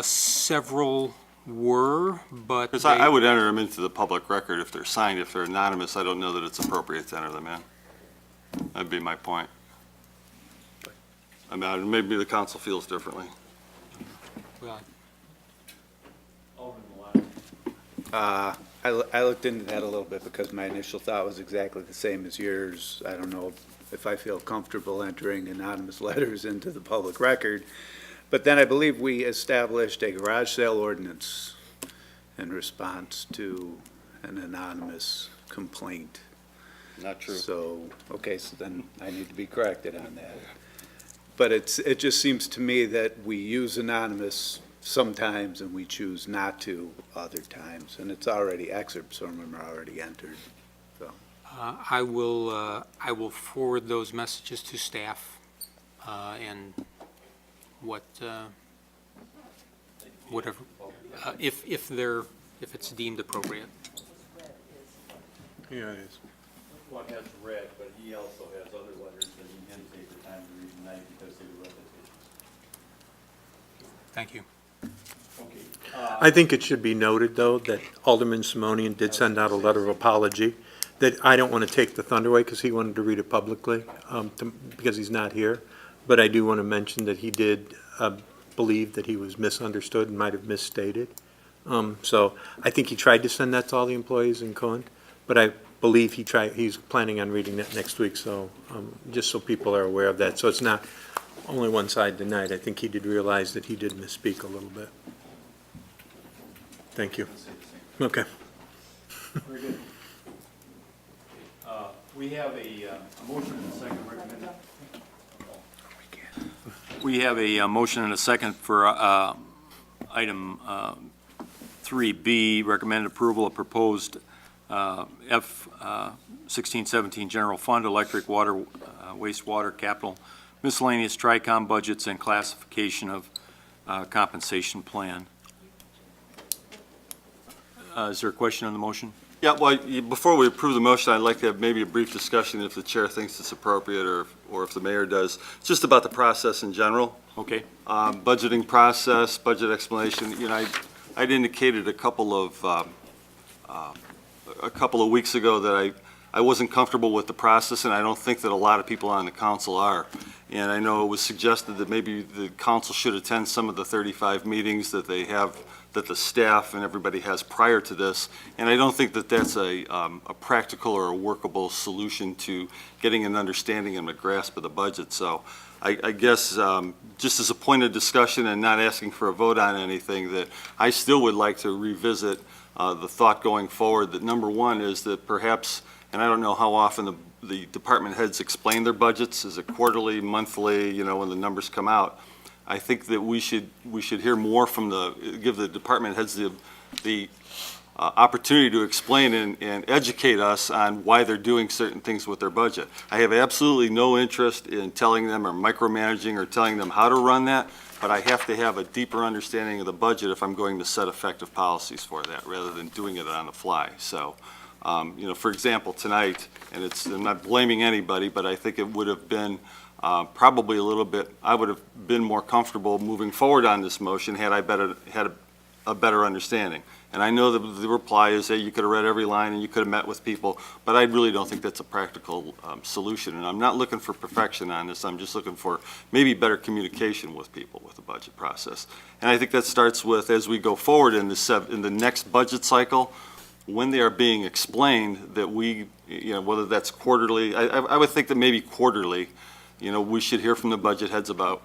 Several were, but Because I would enter them into the public record if they're signed. If they're anonymous, I don't know that it's appropriate to enter them in. That'd be my point. I mean, maybe the council feels differently. well, I looked into that a little bit because my initial thought was exactly the same as yours. I don't know if I feel comfortable entering anonymous letters into the public record. But then I believe we established a garage sale ordinance in response to an anonymous complaint. Not true. So, okay, so then I need to be corrected on that. But it just seems to me that we use anonymous sometimes and we choose not to other times. And it's already, excerpts from them are already entered, so. I will forward those messages to staff and whatever, if it's deemed appropriate. Yeah, it is. One has read, but he also has other letters that he didn't take the time to read tonight because they were repetitions. Thank you. Okay. I think it should be noted, though, that Alderman Simonian did send out a letter of apology, that I don't want to take the thunder away because he wanted to read it publicly, because he's not here. But I do want to mention that he did believe that he was misunderstood and might have misstated. So I think he tried to send that to all the employees in Cohen, but I believe he's planning on reading that next week, so just so people are aware of that. So it's not only one side tonight. I think he did realize that he did misspeak a little bit. Thank you. Okay. Very good. We have a motion and a second recommended. We have a motion and a second for item 3B, recommended approval of proposed F-1617 General Fund, Electric, Water, Wastewater, Capital, Miscellaneous Tricom budgets, and classification of compensation plan. Is there a question on the motion? Yeah, well, before we approve the motion, I'd like to have maybe a brief discussion if the chair thinks it's appropriate or if the mayor does, just about the process in general. Okay. Budgeting process, budget explanation. You know, I'd indicated a couple of weeks ago that I wasn't comfortable with the process, and I don't think that a lot of people on the council are. And I know it was suggested that maybe the council should attend some of the 35 meetings that they have, that the staff and everybody has prior to this. And I don't think that that's a practical or a workable solution to getting an understanding and a grasp of the budget. So I guess just as a point of discussion and not asking for a vote on anything, that I still would like to revisit the thought going forward that number one is that perhaps, and I don't know how often the department heads explain their budgets, is it quarterly, monthly, you know, when the numbers come out. I think that we should hear more from give the department heads the opportunity to explain and educate us on why they're doing certain things with their budget. I have absolutely no interest in telling them or micromanaging or telling them how to run that, but I have to have a deeper understanding of the budget if I'm going to set effective policies for that, rather than doing it on the fly. So, you know, for example, tonight, and I'm not blaming anybody, but I think it would have been probably a little bit, I would have been more comfortable moving forward on this motion had I had a better understanding. And I know that the reply is that you could have read every line and you could have met with people, but I really don't think that's a practical solution. And I'm not looking for perfection on this. I'm just looking for maybe better communication with people with the budget process. And I think that starts with, as we go forward in the next budget cycle, when they are being explained, that we, you know, whether that's quarterly, I would think that maybe quarterly, you know, we should hear from the budget heads about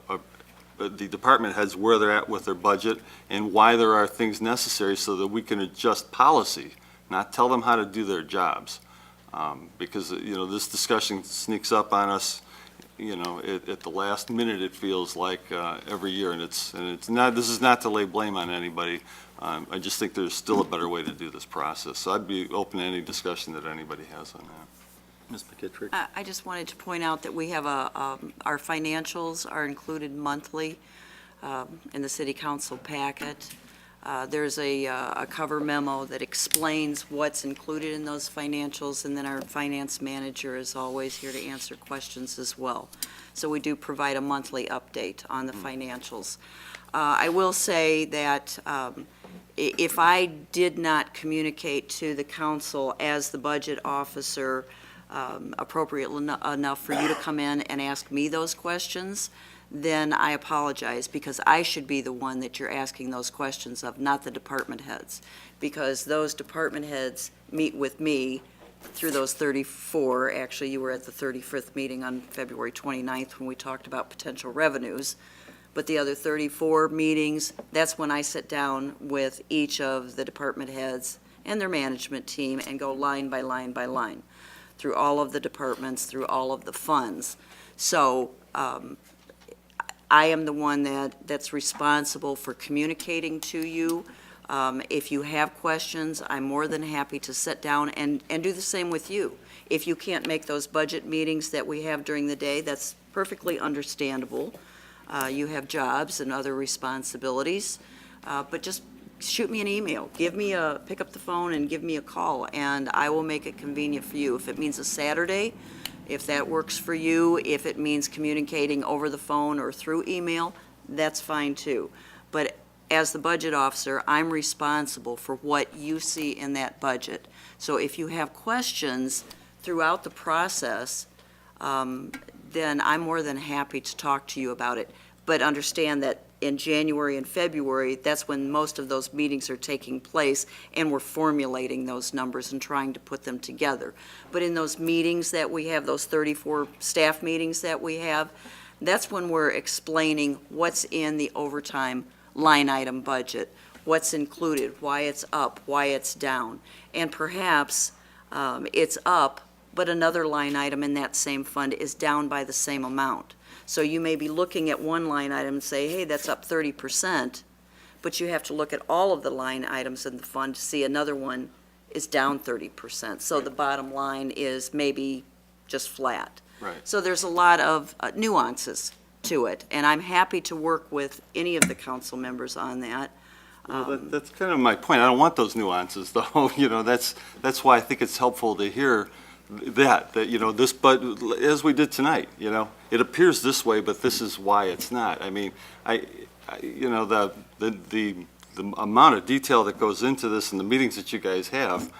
the department heads where they're at with their budget and why there are things necessary so that we can adjust policy, not tell them how to do their jobs. Because, you know, this discussion sneaks up on us, you know, at the last minute, it feels like every year. And it's not, this is not to lay blame on anybody. I just think there's still a better way to do this process. So I'd be open to any discussion that anybody has on that. Ms. McKittrick? I just wanted to point out that we have our financials are included monthly in the city council packet. There's a cover memo that explains what's included in those financials, and then our finance manager is always here to answer questions as well. So we do provide a monthly update on the financials. I will say that if I did not communicate to the council as the budget officer appropriate enough for you to come in and ask me those questions, then I apologize, because I should be the one that you're asking those questions of, not the department heads. Because those department heads meet with me through those 34, actually you were at the 35th meeting on February 29th when we talked about potential revenues. But the other 34 meetings, that's when I sit down with each of the department heads and their management team and go line by line by line through all of the departments, through all of the funds. So I am the one that's responsible for communicating to you. If you have questions, I'm more than happy to sit down and do the same with you. If you can't make those budget meetings that we have during the day, that's perfectly understandable. You have jobs and other responsibilities, but just shoot me an email. Pick up the phone and give me a call, and I will make it convenient for you. If it means a Saturday, if that works for you, if it means communicating over the phone or through email, that's fine too. But as the budget officer, I'm responsible for what you see in that budget. So if you have questions throughout the process, then I'm more than happy to talk to you about it. But understand that in January and February, that's when most of those meetings are taking place, and we're formulating those numbers and trying to put them together. But in those meetings that we have, those 34 staff meetings that we have, that's when we're explaining what's in the overtime line item budget, what's included, why it's up, why it's down. And perhaps it's up, but another line item in that same fund is down by the same amount. So you may be looking at one line item and say, hey, that's up 30%, but you have to look at all of the line items in the fund to see another one is down 30%. So the bottom line is maybe just flat. Right. So there's a lot of nuances to it, and I'm happy to work with any of the council members on that. Well, that's kind of my point. I don't want those nuances, though. You know, that's why I think it's helpful to hear that you know, this, but as we did tonight, you know, it appears this way, but this is why it's not. I mean, you know, the amount of detail that goes into this and the meetings that you guys have,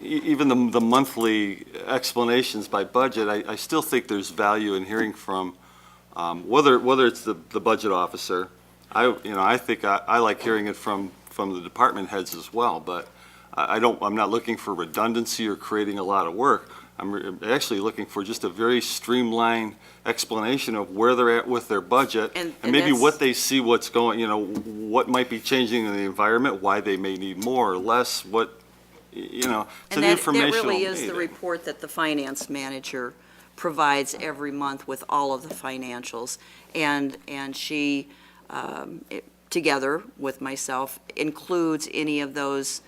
even the monthly explanations by budget, I still think there's value in hearing from, whether it's the budget officer. I think I like hearing it from the department heads as well, but I'm not looking for redundancy or creating a lot of work. I'm actually looking for just a very streamlined explanation of where they're at with their budget, and maybe that's- what they see, what's going, what might be changing in the environment, why they may need more or less, what, it's And an that informational really is the meeting. report that the finance manager provides every month with all of the financials. And she, together with myself, includes any of those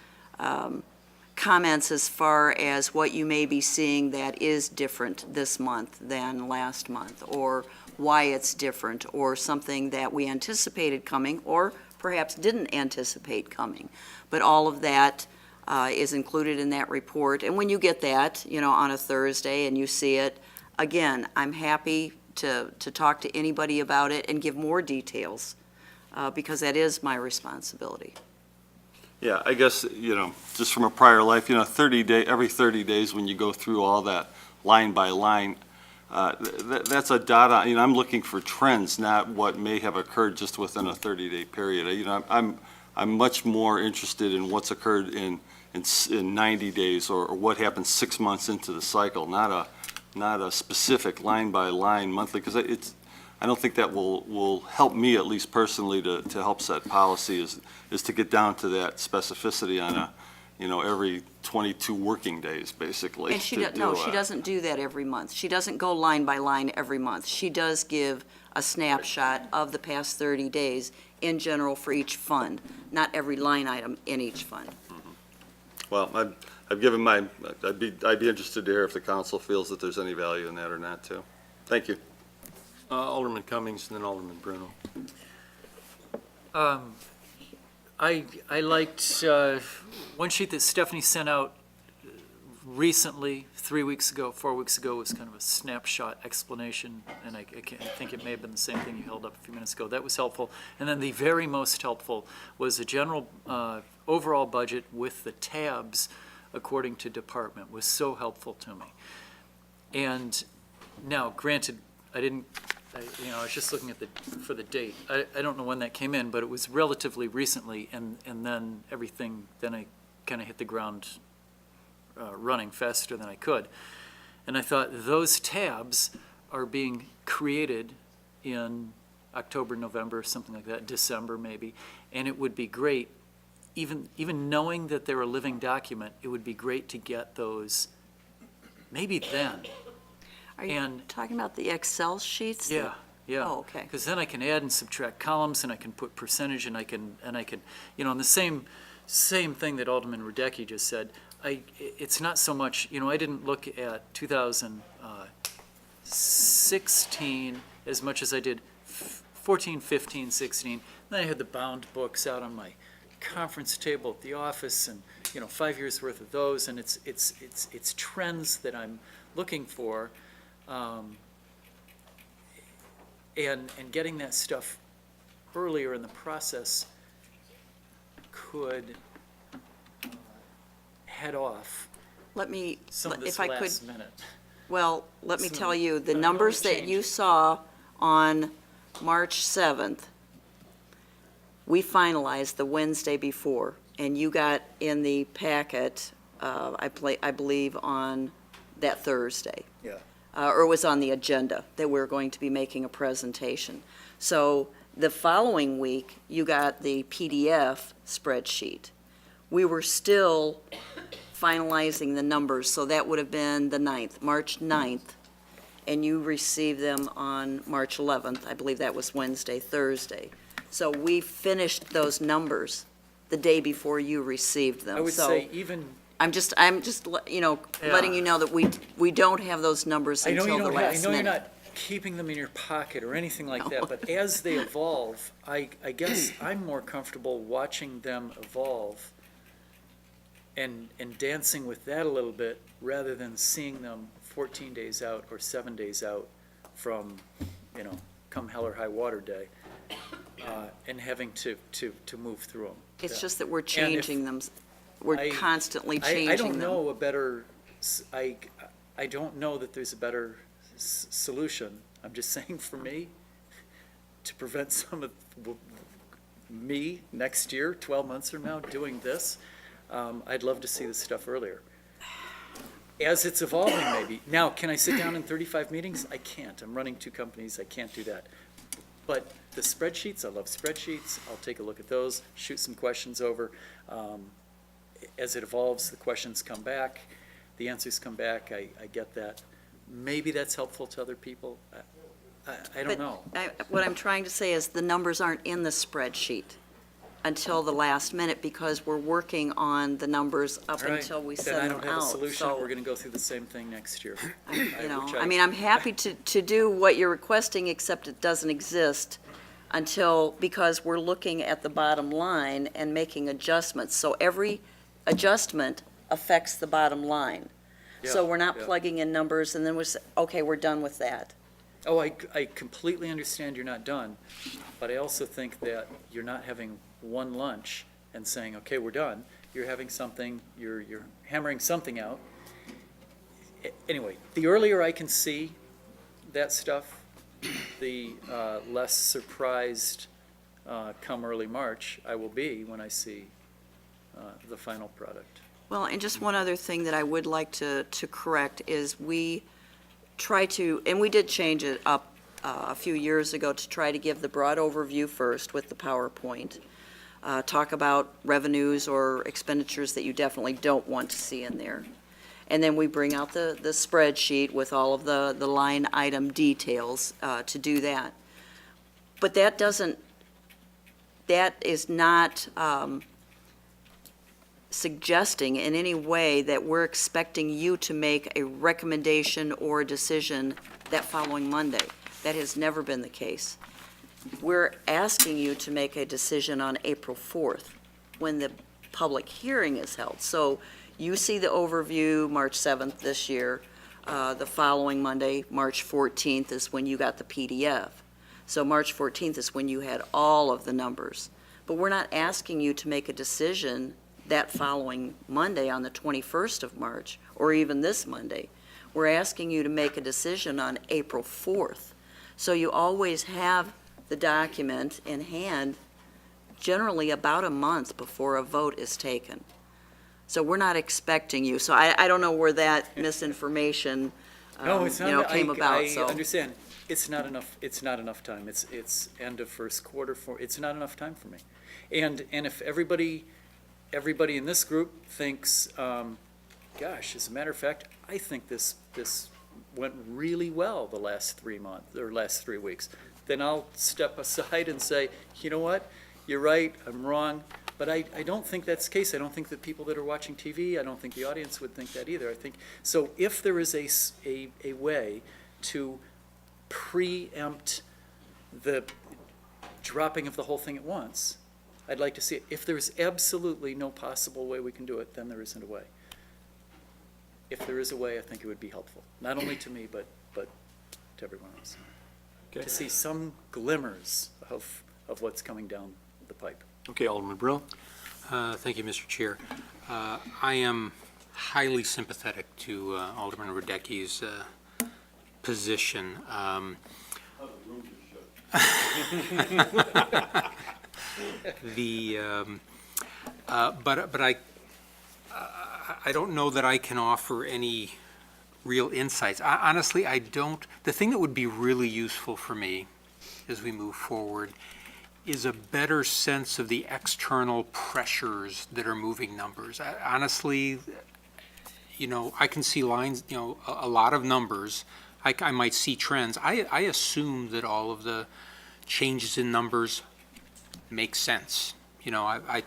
comments as far as what you may be seeing that is different this month than last month, or why it's different, or something that we anticipated coming, or perhaps didn't anticipate coming. But all of that is included in that report. And when you get that, on a Thursday and you see it, again, I'm happy to talk to anybody about it and give more details, because that is my responsibility. Yeah, I guess, just from a prior life, every 30 days when you go through all that line by line, that's a dot on, I'm looking for trends, not what may have occurred just within a 30-day period. I'm much more interested in what's occurred in 90 days or what happens 6 months into the cycle, not a specific line by line monthly, because I don't think that will help me, at least personally, to help set policy, is to get down to that specificity on every 22 working days, basically. And she to she doesn't do that every month. She doesn't go line by line every month. She does give a snapshot of the past 30 days in general for each fund, not every line item in each fund. Well, I've given I'd be interested to hear if the council feels that there's any value in that or not, too. Thank you. Alderman Cummings and then Alderman Bruno. I liked one sheet that Stephanie sent out recently, 3 weeks ago, 4 weeks ago, was kind of a snapshot explanation, and I think it may have been the same thing you held up a few minutes ago. That was helpful. And then the very most helpful was a general overall budget with the tabs according to department, was so helpful to me. And now, granted, I was just looking for the date. I don't know when that came in, but it was relatively recently, and then I kind of hit the ground running faster than I could. And I thought, those tabs are being created in October, November, something like that, December maybe, and it would be great, even knowing that they're a living document, it would be great to get those maybe then. Are you talking about the Excel sheets? Yeah. Oh, okay. Because then I can add and subtract columns, and I can put percentage, and I can, and the same thing that Alderman Radecki just said. It's not so much, I didn't look at 2016 as much as I did 14, 15, 16. Then I had the bound books out on my conference table at the office, and 5 years worth of those, and it's trends that I'm looking for. And getting that stuff earlier in the process could head off some of this if I could, last minute. well, let me So, tell you, the but numbers no that you change. saw on March 7th, we finalized the Wednesday before, and you got in the packet, I believe, on that Thursday. Yeah. Or it was on the agenda that we're going to be making a presentation. So the following week, you got the PDF spreadsheet. We were still finalizing the numbers, so that would have been the 9th, March 9th, and you received them on March 11th. I believe that was Wednesday, Thursday. So we finished those numbers the day before you received them. I would So say even, I'm just, letting you know that we don't have those numbers I know until you the don't have, I last know you're minute. not keeping them in your pocket or anything like that, but as they evolve, I guess I'm more comfortable watching them evolve and dancing with that a little bit, rather than seeing them 14 days out or 7 days out from, come hell or high water day, and having to move through them. It's just that we're changing them. we're constantly changing them. I don't know a better, I don't know that there's a better solution. I'm just saying for me, to prevent some of me next year, 12 months from now, doing this, I'd love to see this stuff earlier. As it's evolving, maybe. Now, can I sit down in 35 meetings? I can't. I'm running 2 companies. I can't do that. But the spreadsheets, I love spreadsheets. I'll take a look at those, shoot some questions over. As it evolves, the questions come back, the answers come back. I get that. Maybe that's helpful to other people. I don't know. What I'm trying to say is the numbers aren't in the spreadsheet until the last minute because we're working on the numbers up All right, until we then send I them don't have a out. solution. So, We're going to go through the same thing next year. you know, which I mean, I'm happy to do what you're requesting, except it doesn't exist because we're looking at the bottom line and making adjustments. So every adjustment affects the bottom line. So Yeah, we're not yeah. plugging in numbers and then we're, okay, we're done with that. Oh, I completely understand you're not done, but I also think that you're not having one lunch and saying, okay, we're done. You're having something, you're hammering something out. Anyway, the earlier I can see that stuff, the less surprised come early March I will be when I see the final product. Well, and just one other thing that I would like to correct is we try to, and we did change it up a few years ago to try to give the broad overview first with the PowerPoint. Talk about revenues or expenditures that you definitely don't want to see in there. And then we bring out the spreadsheet with all of the line item details to do that. But that is not suggesting in any way that we're expecting you to make a recommendation or a decision that following Monday. That has never been the case. We're asking you to make a decision on April 4th, when the public hearing is held. So you see the overview March 7th this year. The following Monday, March 14th, is when you got the PDF. So March 14th is when you had all of the numbers. But we're not asking you to make a decision that following Monday on the 21st of March, or even this Monday. We're asking you to make a decision on April 4th. So you always have the document in hand generally about a month before a vote is taken. So we're not expecting you. So I don't know where that misinformation No, it's not. came about. I So understand. It's not enough. It's not enough time. It's end of first quarter. It's not enough time for me. And if everybody in this group thinks, gosh, as a matter of fact, I think this went really well the last 3 months or last 3 weeks, then I'll step aside and say, you know what, you're right, I'm wrong. But I don't think that's the case. I don't think that people that are watching TV, I don't think the audience would think that either. I think, so if there is a way to preempt the dropping of the whole thing at once, I'd like to see it. If there's absolutely no possible way we can do it, then there isn't a way. If there is a way, I think it would be helpful, not only to me, but to everyone else. To see some glimmers of what's coming down the pipe. Okay, Alderman Brill. Thank you, Mr. Chair. I am highly sympathetic to Alderman Radecki's position. But I don't know that I can offer any real insights. Honestly, I don't. The thing that would be really useful for me as we move forward is a better sense of the external pressures that are moving numbers. Honestly, I can see lines, a lot of numbers. I might see trends. I assume that all of the changes in numbers make sense. I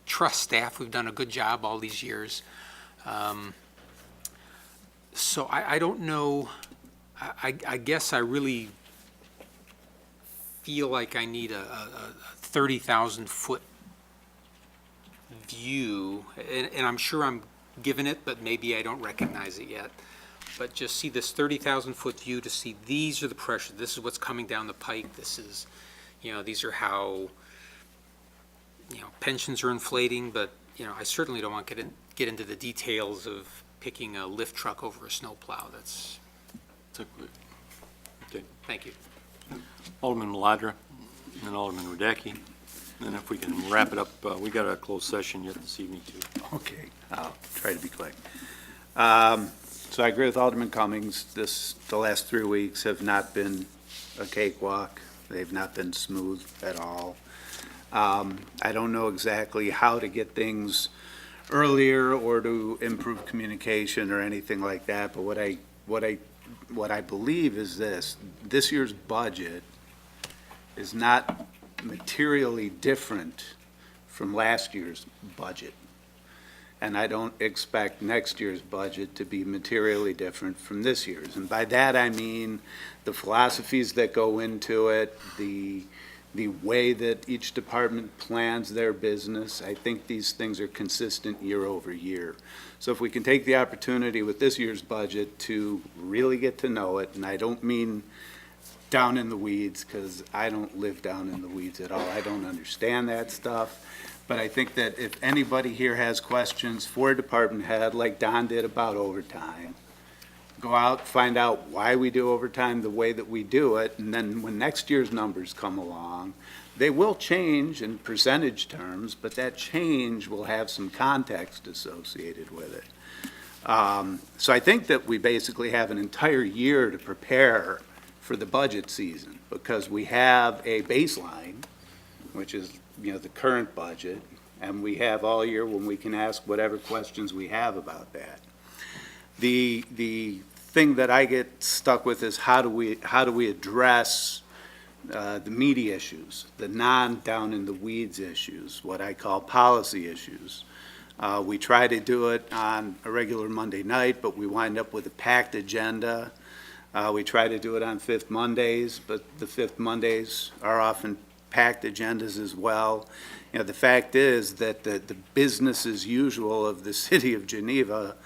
trust staff. We've done a good job all these years. So I don't know. I guess I really feel like I need a 30,000-foot view, and I'm sure I'm given it, but maybe I don't recognize it yet. But just see this 30,000-foot view to see these are the pressures. This is what's coming down the pike. This is, these are how, pensions are inflating, but, I certainly don't want to get into the details of picking a lift truck over a snowplow. That's, Okay. thank you. Alderman Maladra, and then Alderman Radecki. And if we can wrap it up, we got a closed session yet this evening, too. Okay, I'll try to be quick. So I agree with Alderman Cummings. The last 3 weeks have not been a cakewalk. They've not been smooth at all. I don't know exactly how to get things earlier or to improve communication or anything like that, but what I believe is this year's budget is not materially different from last year's budget. And I don't expect next year's budget to be materially different from this year's. And by that, I mean the philosophies that go into it, the way that each department plans their business. I think these things are consistent year over year. So if we can take the opportunity with this year's budget to really get to know it, and I don't mean down in the weeds, because I don't live down in the weeds at all. I don't understand that stuff. But I think that if anybody here has questions for a department head, like Don did about overtime, go out, find out why we do overtime the way that we do it, and then when next year's numbers come along, they will change in percentage terms, but that change will have some context associated with it. So I think that we basically have an entire year to prepare for the budget season, because we have a baseline, which is, the current budget, and we have all year when we can ask whatever questions we have about that. The thing that I get stuck with is how do we address the meaty issues, the non-down in the weeds issues, what I call policy issues. We try to do it on a regular Monday night, but we wind up with a packed agenda. We try to do it on fifth Mondays, but the fifth Mondays are often packed agendas as well. The fact is that the business as usual of the city of Geneva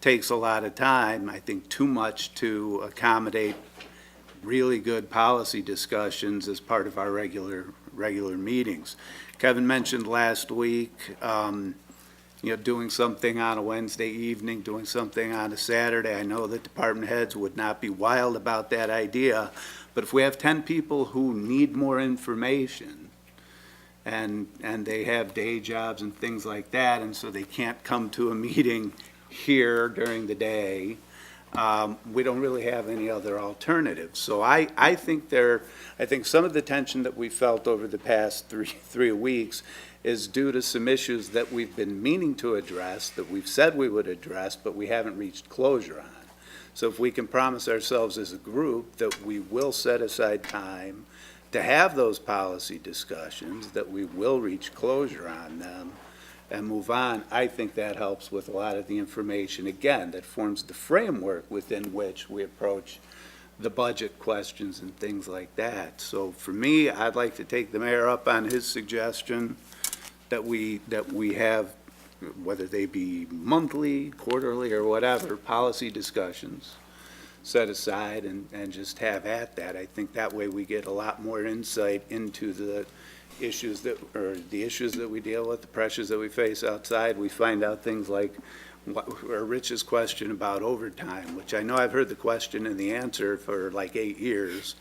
takes a lot of time, I think too much to accommodate really good policy discussions as part of our regular meetings. Kevin mentioned last week, doing something on a Wednesday evening, doing something on a Saturday. I know that department heads would not be wild about that idea, but if we have 10 people who need more information and they have day jobs and things like that, and so they can't come to a meeting here during the day, we don't really have any other alternatives. So I think some of the tension that we felt over the past three weeks is due to some issues that we've been meaning to address, that we've said we would address, but we haven't reached closure on. So if we can promise ourselves as a group that we will set aside time to have those policy discussions, that we will reach closure on them and move on, I think that helps with a lot of the information, again, that forms the framework within which we approach the budget questions and things like that. So for me, I'd like to take the mayor up on his suggestion that we have, whether they be monthly, quarterly, or whatever, policy discussions set aside and just have at that. I think that way we get a lot more insight into the issues that we deal with, the pressures that we face outside. We find out things like Rich's question about overtime, which I know I've heard the question and the answer for like 8 years.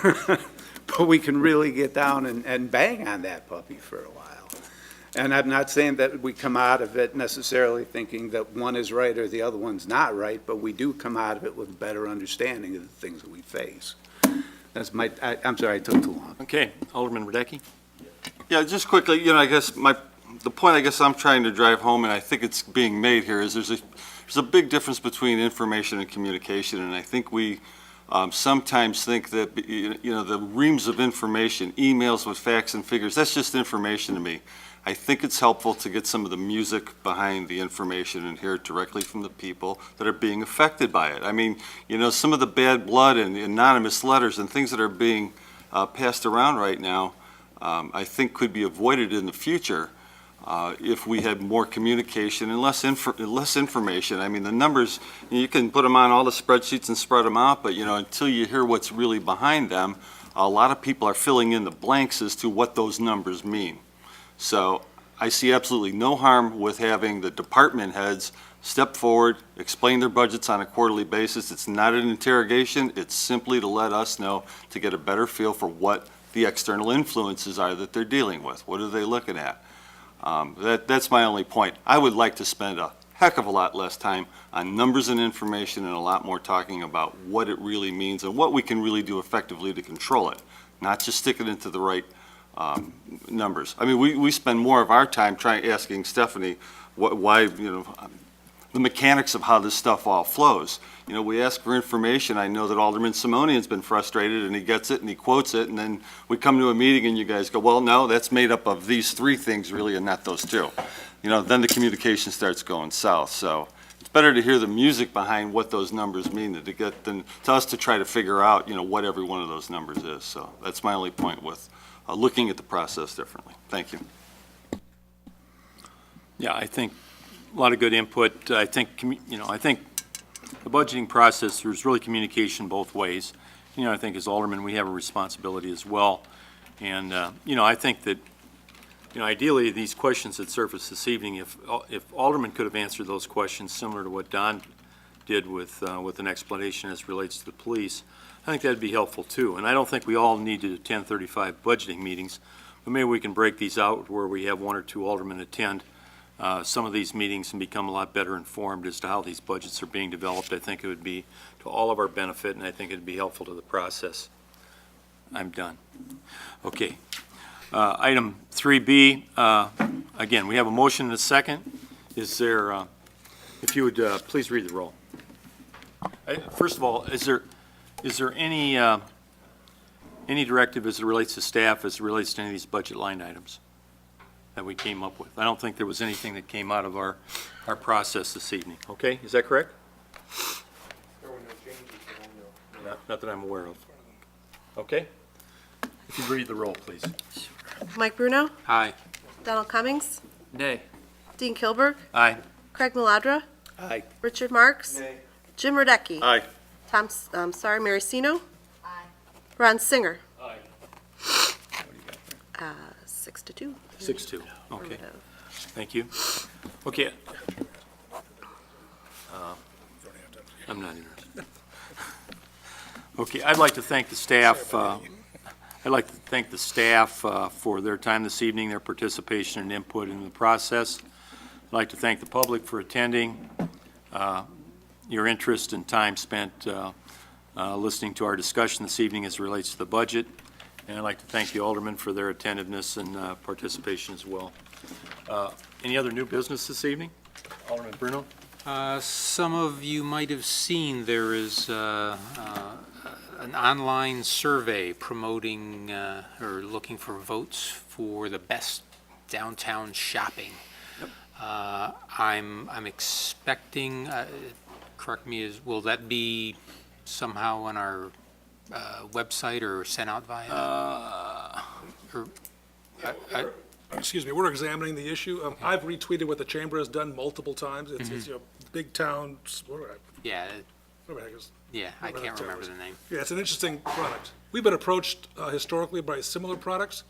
But we can really get down and bang on that puppy for a while. And I'm not saying that we come out of it necessarily thinking that one is right or the other one's not right, but we do come out of it with a better understanding of the things that we face. That's I'm sorry, I took too long. Okay, Alderman Radecki? Yeah, just quickly, I guess the point I guess I'm trying to drive home, and I think it's being made here, is there's a big difference between information and communication, and I think we sometimes think that, the reams of information, emails with facts and figures, that's just information to me. I think it's helpful to get some of the music behind the information and hear it directly from the people that are being affected by it. I mean, some of the bad blood and the anonymous letters and things that are being passed around right now, I think could be avoided in the future if we had more communication and less information. I mean, the numbers, you can put them on all the spreadsheets and spread them out, but until you hear what's really behind them, a lot of people are filling in the blanks as to what those numbers mean. So I see absolutely no harm with having the department heads step forward, explain their budgets on a quarterly basis. It's not an interrogation, it's simply to let us know, to get a better feel for what the external influences are that they're dealing with. What are they looking at? That's my only point. I would like to spend a heck of a lot less time on numbers and information and a lot more talking about what it really means and what we can really do effectively to control it, not just stick it into the right numbers. I mean, we spend more of our time asking Stephanie why, the mechanics of how this stuff all flows. We ask for information. I know that Alderman Simonian's been frustrated, and he gets it, and he quotes it, and then we come to a meeting, and you guys go, well, no, that's made up of these three things, really, and not those two. Then the communication starts going south. So it's better to hear the music behind what those numbers mean than to us to try to figure out, what every one of those numbers is. So that's my only point with looking at the process differently. Thank you. Yeah, I think a lot of good input. I think, I think the budgeting process, there's really communication both ways. I think as aldermen, we have a responsibility as well. And, I think that, ideally, these questions that surfaced this evening, if aldermen could have answered those questions similar to what Don did with an explanation as relates to the police, I think that'd be helpful too. And I don't think we all need to attend 35 budgeting meetings, but maybe we can break these out where we have one or two aldermen attend some of these meetings and become a lot better informed as to how these budgets are being developed. I think it would be to all of our benefit, and I think it'd be helpful to the process. I'm done. Okay. Item 3B, again, we have a motion and a second. Is there, if you would please read the roll. First of all, is there any directive as it relates to staff, as it relates to any of these budget line items that we came up with? I don't think there was anything that came out of our process this evening. Okay, is that correct? Not that I'm aware of. Okay. If you read the roll, please. Mike Bruno, Aye. Donald Cummings, Nay. Dean Kilburg, Aye. Craig Maladra, Aye. Richard Marks, Jim Radecki, Aye. Mary Sino, Ron Singer. Aye. 6-2. 6-2, okay. Thank you. Okay. I'm not interested. Okay, I'd like to thank the staff. I'd like to thank the staff for their time this evening, their participation and input in the process. I'd like to thank the public for attending, your interest and time spent listening to our discussion this evening as it relates to the budget. And I'd like to thank the aldermen for their attentiveness and participation as well. Any other new business this evening? Alderman Bruno? Some of you might have seen there is an online survey promoting or looking for votes for the best downtown shopping. Yep. I'm expecting, correct me, will that be somehow on our website or sent out via? Excuse me, we're examining the issue. I've retweeted what the chamber has done multiple times. It's big town, whatever the Yeah, heck is. yeah, I can't remember the name. Yeah, it's an interesting product. We've been approached historically by similar products,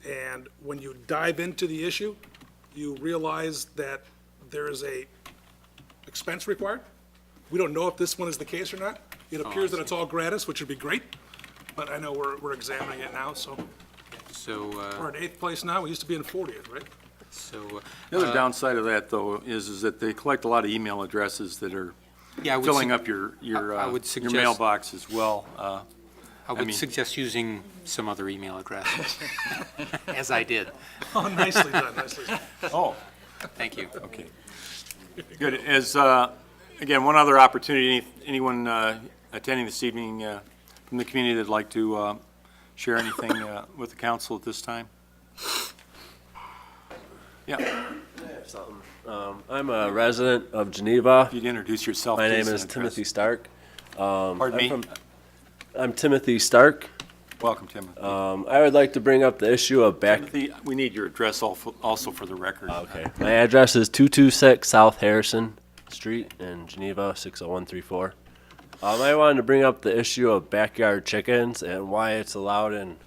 and when you dive into the issue, you realize that there is a expense required. We don't know if this one is the case or not. It appears that it's all gratis, which would be great, but I know we're examining it now, so So, we're in 8th place now. We used to be in 40th, right? so. The other downside of that, though, is that they collect a lot of email addresses that are Yeah, I would filling sug- up your I would your suggest- mailbox as well. I would mean- suggest using some other email address, as I did. Oh, nicely done, nicely done. Oh, Thank you. okay. Good. As, again, one other opportunity, anyone attending this evening from the community that'd like to share anything with the council at this time? Yeah, I'm a resident of Geneva. if you'd introduce yourself. My name please, is and address. Timothy Stark. Pardon me? I'm Timothy Stark. Welcome, Timothy. I would like to bring up the issue of Timothy, we need your address also for the record. Okay. My address is 226 South Harrison Street in Geneva, 60134. I wanted to bring up the issue of backyard chickens and why it's allowed in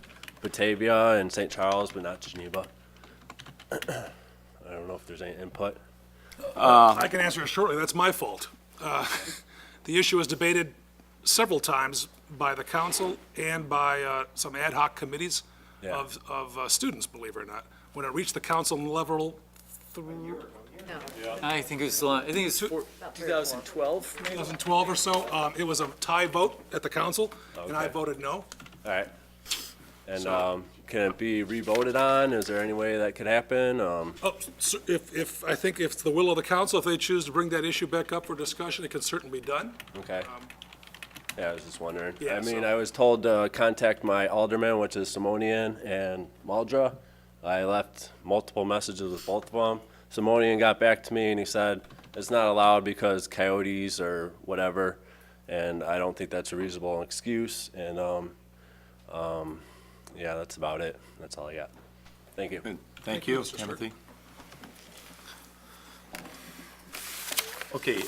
Batavia and St. Charles, but not Geneva. I don't know if there's any input. I can answer it shortly. That's my fault. The issue was debated several times by the council and by some ad hoc committees Yeah. of students, believe it or not. When it reached the council level, I think it was, 2012, maybe? 2012 or so, it was a tie vote at the council, and I Okay. voted no. All right. And So- can it be re-voted on? Is there any way that could happen? Oh, so I think if it's the will of the council, if they choose to bring that issue back up for discussion, it can certainly be done. Okay. Yeah, I was just wondering. yeah, I mean, so- I was told to contact my alderman, which is Simonian and Muldra. I left multiple messages with both of them. Simonian got back to me and he said, it's not allowed because coyotes or whatever, and I don't think that's a reasonable excuse, and, yeah, that's about it. That's all I got. Thank you. Thank you, Timothy. Okay,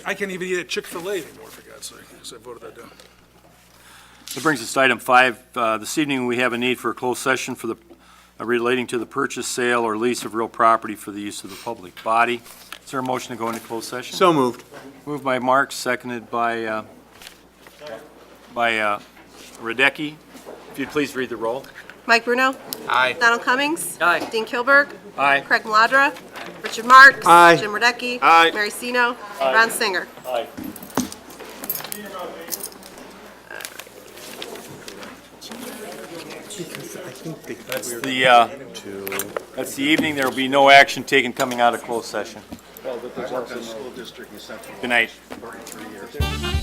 I can't even eat at Chick-fil-A anymore, for God's sake, because I voted that down. that brings us to item 5. This evening, we have a need for a closed session for the, relating to the purchase, sale, or lease of real property for the use of the public body. Is there a motion to go into closed session? So moved. Moved by Mark, seconded by Radecki. If you'd please read the roll. Mike Bruno? Aye. Donald Cummings? Aye. Dean Kilburg? Aye. Craig Maladra? Richard Marks? Aye. Jim Radecki? Aye. Mary Sino? Ron Singer? That's the evening. There will be no action taken coming out of closed session. Well, the school district in Central. Good night. 33 years.